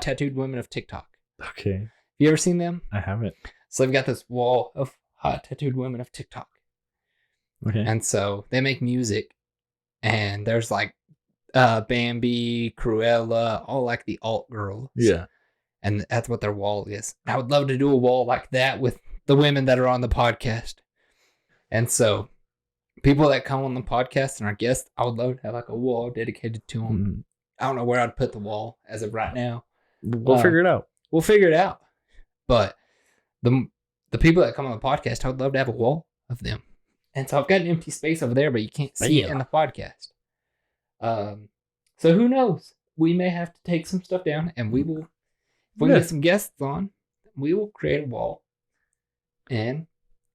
tattooed women of TikTok. Okay. Have you ever seen them? I haven't. So they've got this wall of hot tattooed women of TikTok. Okay. And so they make music, and there's like Bambi, Cruella, all like the alt girls. Yeah. And that's what their wall is. I would love to do a wall like that with the women that are on the podcast. And so, people that come on the podcast and our guests, I would love to have like a wall dedicated to them. Mm-hmm. I don't know where I'd put the wall as of right now. We'll figure it out. We'll figure it out. But the people that come on the podcast, I would love to have a wall of them. And so I've got an empty space over there, but you can't see it in the podcast. So who knows? We may have to take some stuff down, and we will. If we get some guests on, we will create a wall, and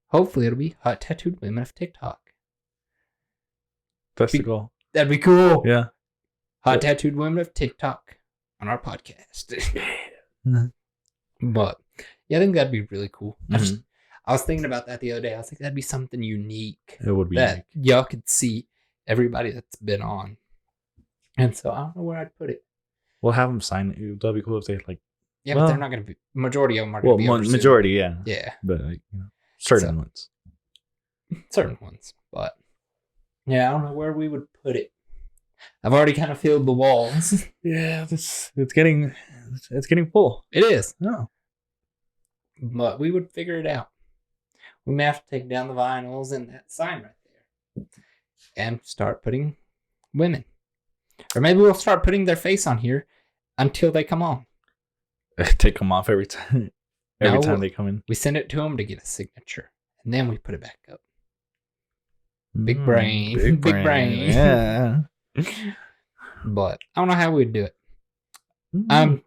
hopefully it'll be hot tattooed women of TikTok. That's the goal. That'd be cool. Yeah. Hot tattooed women of TikTok on our podcast. But yeah, I think that'd be really cool. Mm-hmm. I was thinking about that the other day. I was like, that'd be something unique. It would be that unique. Y'all could see everybody that's been on. And so I don't know where I'd put it. We'll have them sign it. That'd be cool if they like. Yeah, but they're not going to be. Majority of them are going to be. Well, majority, yeah. Yeah. But like, certain ones. Certain ones, but yeah, I don't know where we would put it. I've already kind of filled the walls. Yeah, it's getting full. It is. No. But we would figure it out. We may have to take down the vinyls and that sign right there and start putting women. Or maybe we'll start putting their face on here until they come on. Take them off every time. Every time they come in. We send it to them to get a signature. And then we put it back up. Big brain. Big brain. Yeah. But I don't know how we'd do it. I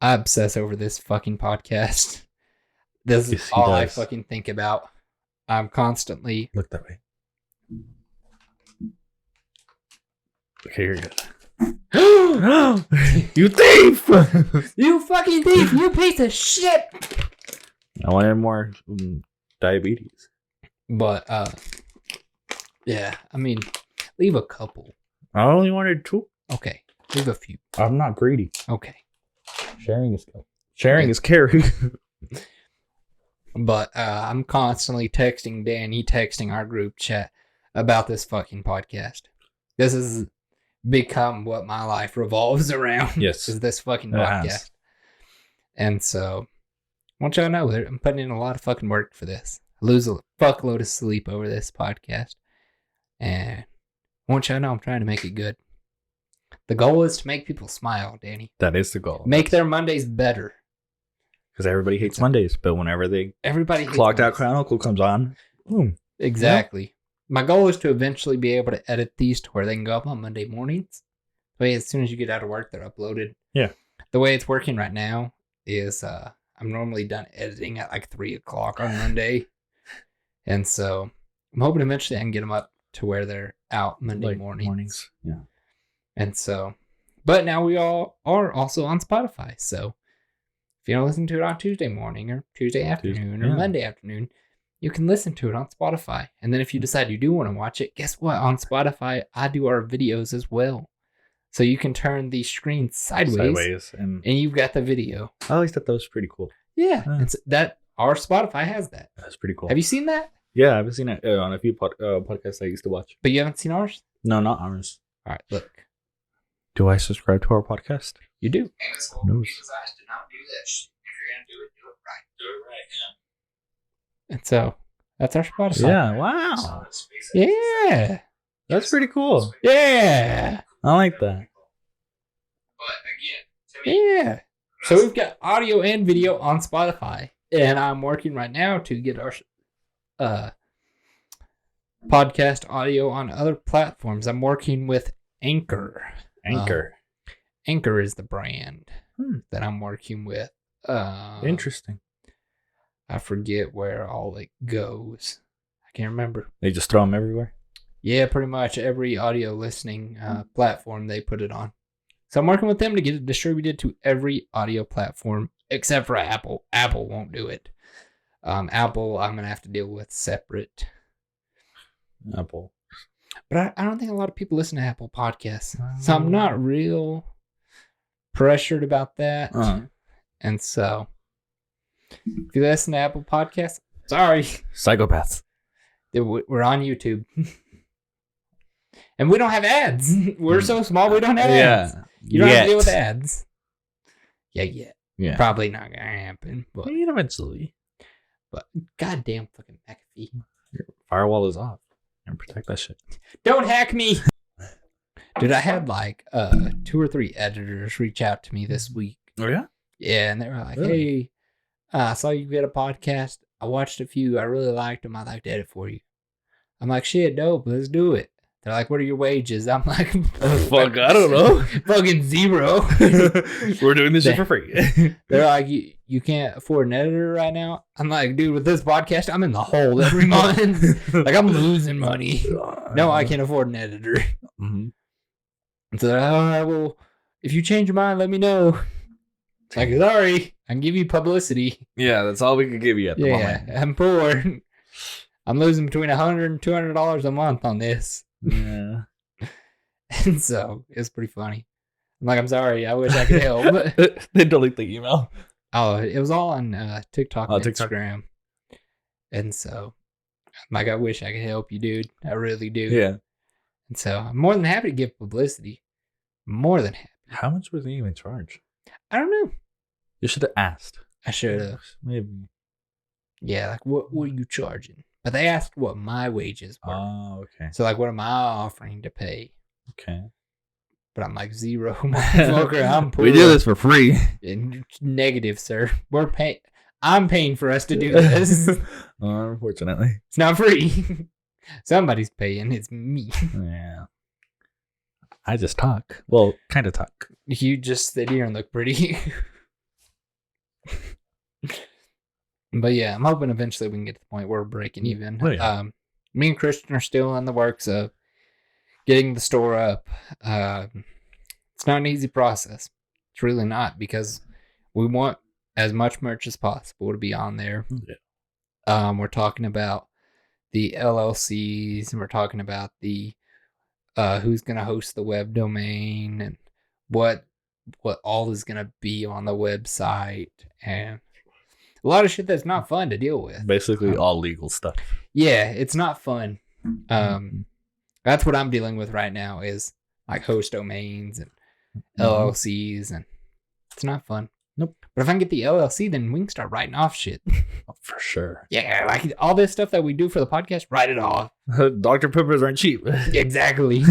obsess over this fucking podcast. This is all I fucking think about. I'm constantly... Look that way. Okay, you're good. You thief! You fucking thief! You piece of shit! I wanted more diabetes. But, yeah, I mean, leave a couple. I only wanted 2. Okay, leave a few. I'm not greedy. Okay. Sharing is caring. Sharing is caring. But I'm constantly texting Danny, texting our group chat about this fucking podcast. This has become what my life revolves around. Yes. Is this fucking podcast. And so, I want y'all to know that I'm putting in a lot of fucking work for this. I lose a fuckload of sleep over this podcast. And I want y'all to know I'm trying to make it good. The goal is to make people smile, Danny. That is the goal. Make their Mondays better. Because everybody hates Mondays, but whenever everybody Clocked Out Chronicle comes on, boom. Exactly. Yeah. My goal is to eventually be able to edit these to where they can go up on Monday mornings. The way as soon as you get out of work, they're uploaded. Yeah. The way it's working right now is I'm normally done editing at like 3 o'clock on Monday. And so I'm hoping eventually I can get them up to where they're out Monday mornings. Yeah. And so, but now we all are also on Spotify. So if you don't listen to it on Tuesday morning or Tuesday afternoon or Monday afternoon, you can listen to it on Spotify. And then if you decide you do want to watch it, guess what? On Spotify, I do our videos as well. So you can turn the screen sideways and you've got the video. I always thought that was pretty cool. Yeah. It's that our Spotify has that. That's pretty cool. Have you seen that? Yeah, I've seen it on a few podcasts I used to watch. But you haven't seen ours? No, not ours. All right, look. Do I subscribe to our podcast? You do. No. Because I did not do this. If you're going to do it right. Do it right, yeah. And so, that's our Spotify. Yeah, wow. Yeah. That's pretty cool. Yeah. I like that. But again, to me, yeah. So we've got audio and video on Spotify. And I'm working right now to get our podcast audio on other platforms. I'm working with Anchor. Anchor is the brand that I'm working with. Interesting. I forget where all it goes. I can't remember. They just throw them everywhere? Yeah, pretty much every audio listening platform they put it on. So I'm working with them to get it distributed to every audio platform except for Apple. Apple won't do it. Apple, I'm going to have to deal with separate. Apple. But I don't think a lot of people listen to Apple Podcasts. So I'm not real pressured about that. And so, if you listen to Apple Podcasts, sorry. Psychopaths. We're on YouTube. And And we don't have ads. We're so small, we don't have ads. You don't have to deal with ads. Yeah. Probably not going to happen. But eventually. But goddamn fucking McAfee. Your firewall is off. And protect that shit. Don't hack me. Dude, I had like 2 or 3 editors reach out to me this week. Oh, yeah? Yeah, and they were like, hey, I saw you get a podcast. I watched a few. I really liked them. I'd like to edit for you. I'm like, shit, dope. Let's do it. They're like, what are your wages? I'm like, fuck, I don't know. Fucking 0. We're doing this shit for free. They're like, you can't afford an editor right now? I'm like, dude, with this podcast, I'm in the hole every month. Like, I'm losing money. No, I can't afford an editor. Mm-hmm. And so they're like, all right, well, if you change your mind, let me know. It's like, sorry, I can give you publicity. Yeah, that's all we can give you at the moment. Yeah, I'm poor. I'm losing between $100 and $200 a month on this. Yeah. And so it's pretty funny. I'm like, I'm sorry. I wish I could help. They delete the email. Oh, it was all on TikTok and Instagram. And so I'm like, I wish I could help you, dude. I really do. Yeah. And so I'm more than happy to give publicity. More than happy. How much would they even charge? I don't know. You should have asked. I should have. Maybe. Yeah, like, what are you charging? But they asked what my wages were. Oh, okay. So, like, what am I offering to pay? Okay. But I'm like, 0, motherfucker. I'm poor. We do this for free. Negative, sir. I'm paying for us to do this. Unfortunately. It's not free. Somebody's paying. It's me. Yeah. I just talk. Well, kind of talk. You just sit here and look pretty. But yeah, I'm hoping eventually we can get to the point where we're breaking even. Oh, yeah. Me and Christian are still in the works of getting the store up. It's not an easy process. It's really not, because we want as much merch as possible to be on there. Yeah. We're talking about the LLCs, and we're talking about the who's going to host the web domain, and what all is going to be on the website, and a lot of shit that's not fun to deal with. Basically all legal stuff. Yeah, it's not fun. That's what I'm dealing with right now, is like host domains and LLCs, and it's not fun. Nope. But if I can get the LLC, then we can start writing off shit. Oh, for sure. Yeah, like all this stuff that we do for the podcast, write it off. Dr. Peppers aren't cheap. Exactly.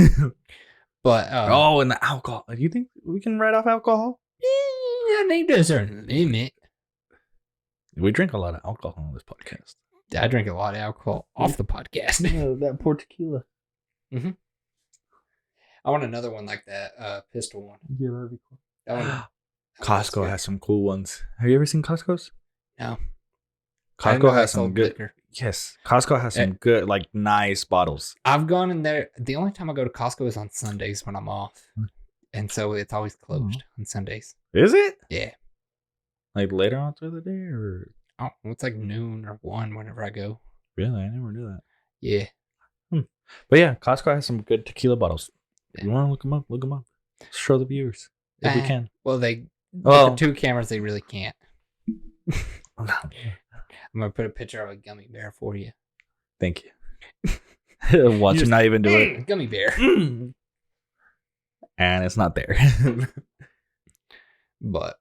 But and the alcohol. Do you think we can write off alcohol? I think there's a certain limit. We drink a lot of alcohol on this podcast. I drink a lot of alcohol off the podcast. That poor tequila. Mm-hmm. I want another one like that, pistol one. Yeah, that'd be cool. Costco has some cool ones. Have you ever seen Costco's? No. Costco has some good. Liquor. Yes, Costco has some good, like, nice bottles. I've gone in there. The only time I go to Costco is on Sundays when I'm off, and so it's always closed on Sundays. Is it? Yeah. Like later on through the day, or it's like noon or 1 whenever I go. Really, I never knew that. Yeah. But yeah, Costco has some good tequila bottles. Yeah. You want to look them up? Look them up. Show the viewers if we can. Well, with the 2 cameras, they really can't. I'm gonna put a picture of a gummy bear for you. Thank you. Watch him not even do it. Gummy bear. And it's not there. But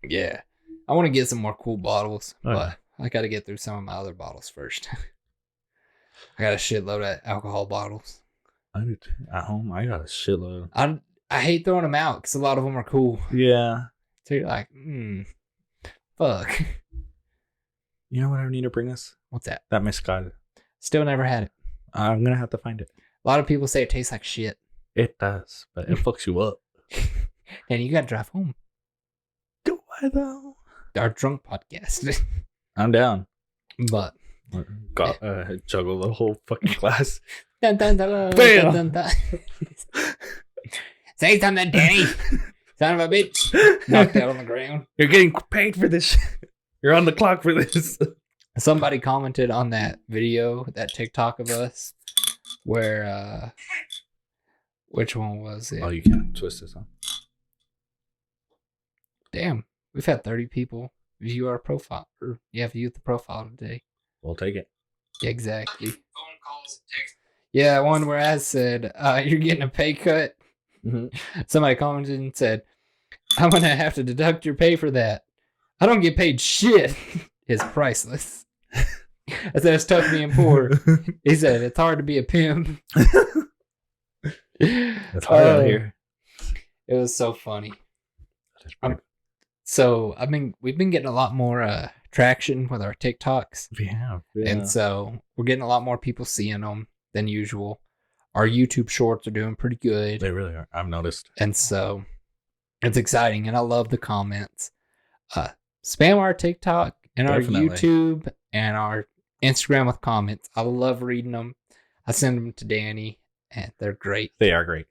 yeah, I want to get some more cool bottles, but I got to get through some of my other bottles first. I got a shitload of alcohol bottles. I do too. At home, I got a shitload. I hate throwing them out because a lot of them are cool. Yeah. So you're like, fuck. You know what I need to bring us? What's that? That mezcal. Still never had it. I'm going to have to find it. A lot of people say it tastes like shit. It does, but it fucks you up. And you got to drive home. Do I though? Our drunk podcast. I'm down. But juggle the whole fucking glass. Dun, dun, dun, dun, dun, dun. Say something, Danny. Son of a bitch. Knocked out on the ground. You're getting paid for this. You're on the clock for this. Somebody commented on that video, that TikTok of us, where which one was it? Oh, you can't twist this, huh? Damn, we've had 30 people view our profile. View the profile today. We'll take it. Yeah, exactly. Phone calls, text. Yeah, one where I said, you're getting a pay cut. Mm-hmm. Somebody commented and said, I'm going to have to deduct your pay for that. I don't get paid shit. It's priceless. I said, it's tough being poor. He said, it's hard to be a pimp. It's hard out here. It was so funny. So we've been getting a lot more traction with our TikToks. We have. Yeah. And so we're getting a lot more people seeing them than usual. Our YouTube shorts are doing pretty good. They really are. I've noticed. And so it's exciting. And I love the comments. Spam our TikTok and Definitely. our YouTube and our Instagram with comments. I love reading them. I send them to Danny and they're great. They are great.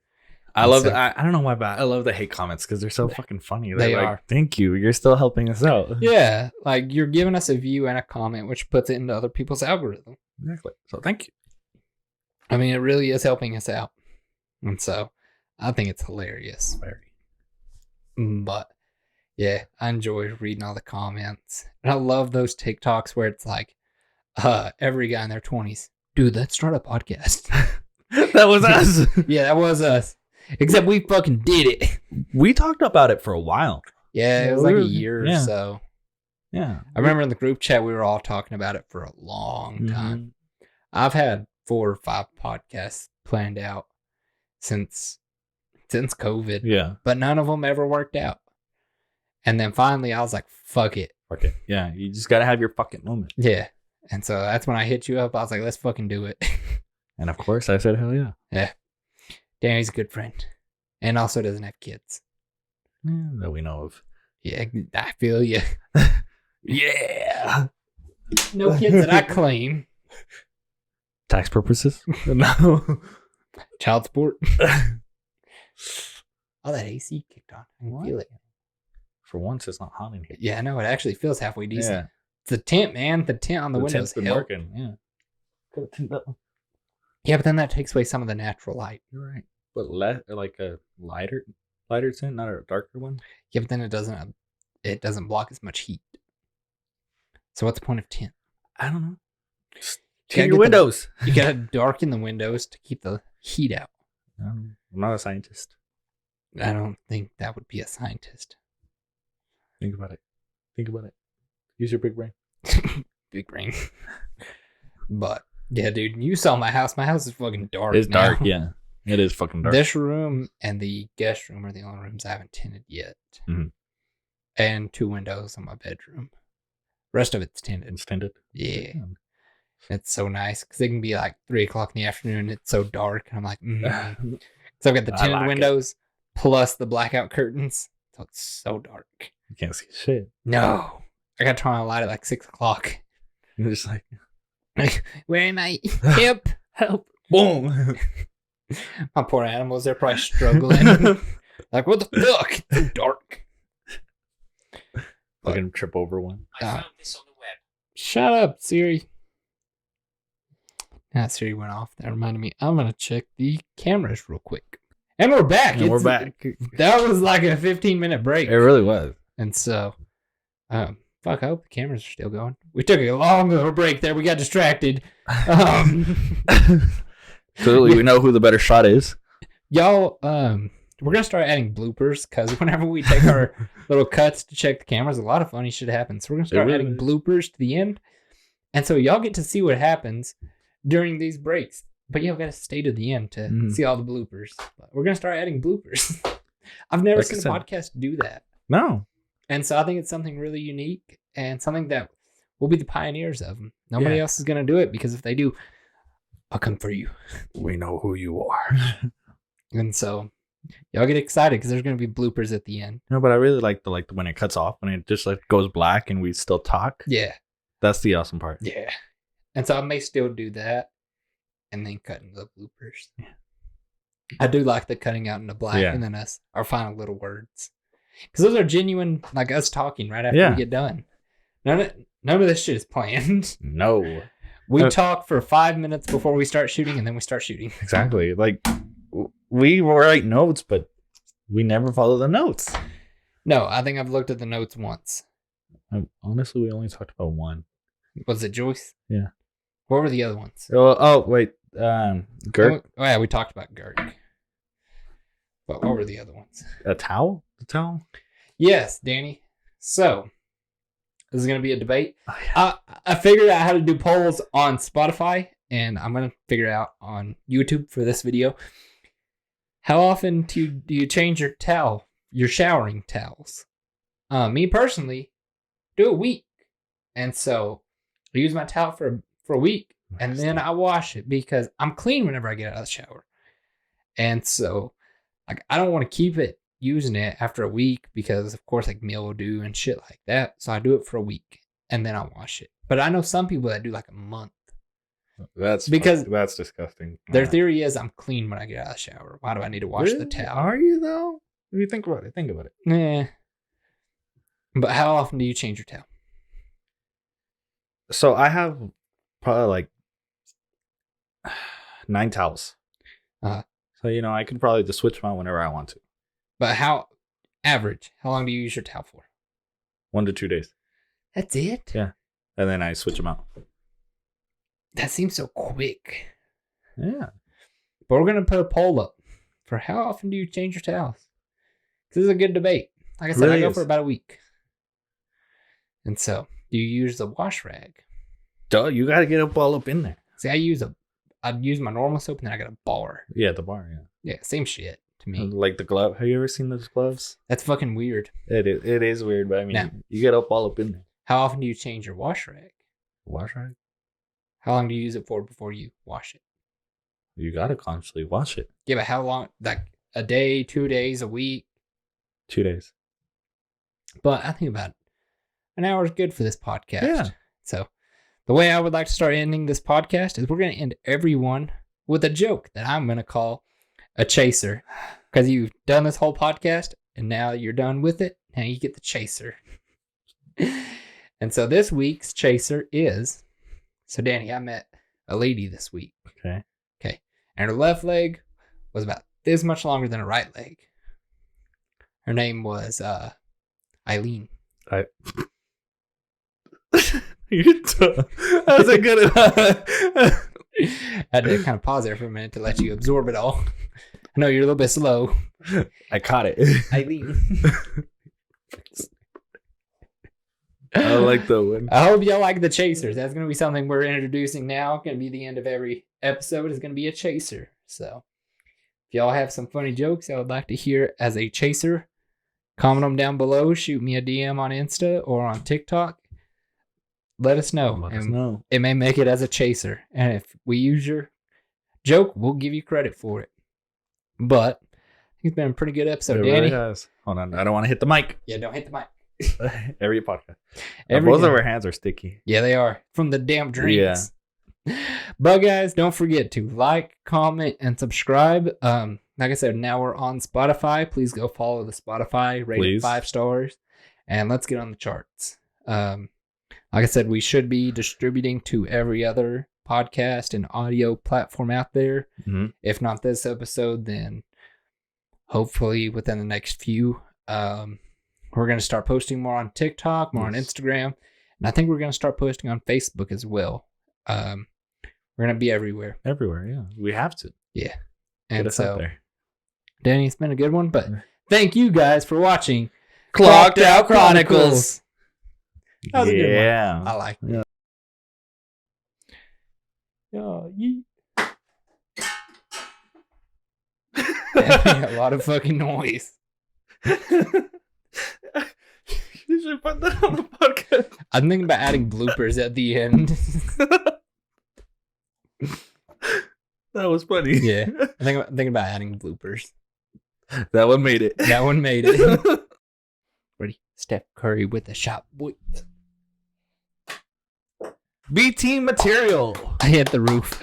I love I don't know why, but I love the hate comments because they're so fucking funny. They like, are. Thank you. You're still helping us out. Yeah. Like you're giving us a view and a comment, which puts it into other people's algorithm. Exactly. So thank you. I mean, it really is helping us out. And so I think it's hilarious. Very. But yeah, I enjoy reading all the comments. And I love those TikToks where it's like, every guy in their 20s, dude, let's start a podcast. That was us. Yeah, that was us. Except we fucking did it. We talked about it for a while. Yeah, it was like a year or so. Yeah. I remember in the group chat, we were all talking about it for a long time. I've had 4 or 5 podcasts planned out since COVID. Yeah. But none of them ever worked out. And then finally, I was like, fuck it. Fuck it. Yeah. You just got to have your fucking moment. Yeah. And so that's when I hit you up. I was like, let's fucking do it. And of course, I said, hell yeah. Yeah. Danny's a good friend. And also doesn't have kids. That we know of. Yeah, I feel you. Yeah. No kids that I claim. Tax purposes? No. Child support. Oh, that AC kicked on. I can feel it. For once, it's not hot in here. Yeah, I know. It actually feels halfway decent. Yeah. It's the tent, man. The tent on the windows. Been working. Yeah. Got a tent up. Yeah, but then that takes away some of the natural light. You're right. But like a lighter tint, not a darker one. Yeah, but then it doesn't block as much heat. So what's the point of tent? I don't know. Tint your windows. You gotta darken the windows to keep the heat out. I'm not a scientist. I don't think that would be a scientist. Think about it. Use your big brain. Big brain. But yeah, dude, you saw my house. My house is fucking dark. It's now. dark, yeah. It is fucking dark. This room and the guest room are the only rooms I haven't tinted yet. Mm-hmm. And 2 windows in my bedroom. Rest of it's tinted. It's tinted. Yeah. It's so nice because it can be like 3 o'clock in the afternoon. It's so dark. And I'm like, So I've got the tinted windows plus the blackout curtains. So it's so dark. You can't see shit. No. I got to turn on a light at like 6 o'clock. You're just like, where am I? Help. Help. Boom. My poor animals, they're probably struggling. Like, what the fuck? It's so dark. Fucking trip over one. I found this on the web. Shut up, Siri. Siri went off. That reminded me. I'm going to check the cameras real quick. And we're back. And we're back. That was like a 15-minute break. It really was. And so, fuck, I hope the cameras are still going. We took a long little break there. We got distracted. Clearly, we know who the better shot is. Y'all, we're going to start adding bloopers because whenever we take our little cuts to check the cameras, a lot of funny shit happens. So we're going to start adding bloopers to the end. And so y'all get to see what happens during these breaks. But y'all got to stay to the end to see all the bloopers. But we're going to start adding bloopers. I've never seen a podcast do that. No. And so I think it's something really unique and something that we'll be the pioneers of. Nobody else is going to do it because if they do, I'll come for you. We know who you are. And so y'all get excited because there's going to be bloopers at the end. No, but I really like the when it cuts off, when it just like goes black and we still talk. Yeah. That's the awesome part. Yeah. And so I may still do that and then cut into the bloopers. Yeah. I do like the cutting out into black and then our final little words. Because those are genuine, like us talking right after we get done. None of this shit is planned. No. We talk for 5 minutes before we start shooting, and then we start shooting. Exactly. Like, we write notes, but we never follow the notes. No, I think I've looked at the notes once. Honestly, we only talked about one. Was it Joyce? Yeah. What were the other ones? Oh, wait. Gurk. Oh, yeah, we talked about Gurk. But what were the other ones? A towel? The towel? Yes, Danny. So, this is going to be a debate. Oh, yeah. I figured out how to do polls on Spotify, and I'm going to figure it out on YouTube for this video. How often do you change your showering towels? Me personally, do a week. And so, I use my towel for a week, and then I wash it because I'm clean whenever I get out of the shower. And so, like, I don't want to keep using it after a week because, of course, like mildew and shit like that. So I do it for a week and then I wash it. But I know some people that do like a month. That's disgusting. Their theory is I'm clean when I get out of the shower. Why do I need to wash the towel? Are you though? If you think about it. Nah. But how often do you change your towel? So I have probably like 9 towels. So, I could probably just switch them out whenever I want to. But how long do you use your towel for? 1 to 2 days. That's it? Yeah. And then I switch them out. That seems so quick. Yeah. But we're going to put a poll up for how often do you change your towels? This is a good debate. Like I said, I go for about a week. And so, do you use the wash rag? Duh, you got to get it all up in there. See, I use my normal soap and then I got a bar. Yeah, the bar, yeah. Yeah, same shit to me. Like the glove. Have you ever seen those gloves? That's fucking weird. It is weird, but I mean, you get all up in there. How often do you change your wash rag? Wash rag? How long do you use it for before you wash it? You got to constantly wash it. Yeah, but how long? Like a day, 2 days, a week? 2 days. But I think about an hour is good for this podcast. Yeah. So the way I would like to start ending this podcast is we're going to end everyone with a joke that I'm going to call a chaser. Because you've done this whole podcast and now you're done with it. Now you get the chaser. And so this week's chaser is... So Danny, I met a lady this week. Okay. And her left leg was about this much longer than her right leg. Her name was Eileen. You're tough. How's it good? I had to kind of pause there for a minute to let you absorb it all. I know you're a little bit slow. I caught it. Eileen. I like that one. I hope y'all like the chasers. That's going to be something we're introducing now. Going to be the end of every episode is going to be a chaser. So if y'all have some funny jokes I would like to hear as a chaser, comment them down below. Shoot me a DM on Insta or on TikTok. Let us know. It may make it as a chaser. And if we use your joke, we'll give you credit for it. But it's been a pretty good episode, Danny. Really has. Hold on. I don't want to hit the mic. Yeah, don't hit the mic. Every podcast. Both of our hands are sticky. Yeah, they are. From the damn drinks. Yeah. But guys, don't forget to like, comment, and subscribe. Like I said, now we're on Spotify. Please go follow the Spotify. Rate it 5 stars. And let's get on the charts. Like I said, we should be distributing to every other podcast and audio platform out there. Mm-hmm. If not this episode, then hopefully within the next few. We're going to start posting more on TikTok, more on Instagram. And I think we're going to start posting on Facebook as well. We're going to be everywhere. Everywhere, yeah. We have to. Yeah. And so, Danny, it's been a good one. But thank you guys for watching Clocked Out Chronicles. That was a good one. I like it. A lot of fucking noise. You should put that on the podcast. I'm thinking about adding bloopers at the end. That was funny. Yeah. I'm thinking about adding bloopers. That one made it. Ready? Steph Curry with a shot. Boy. B-team material. I hit the roof.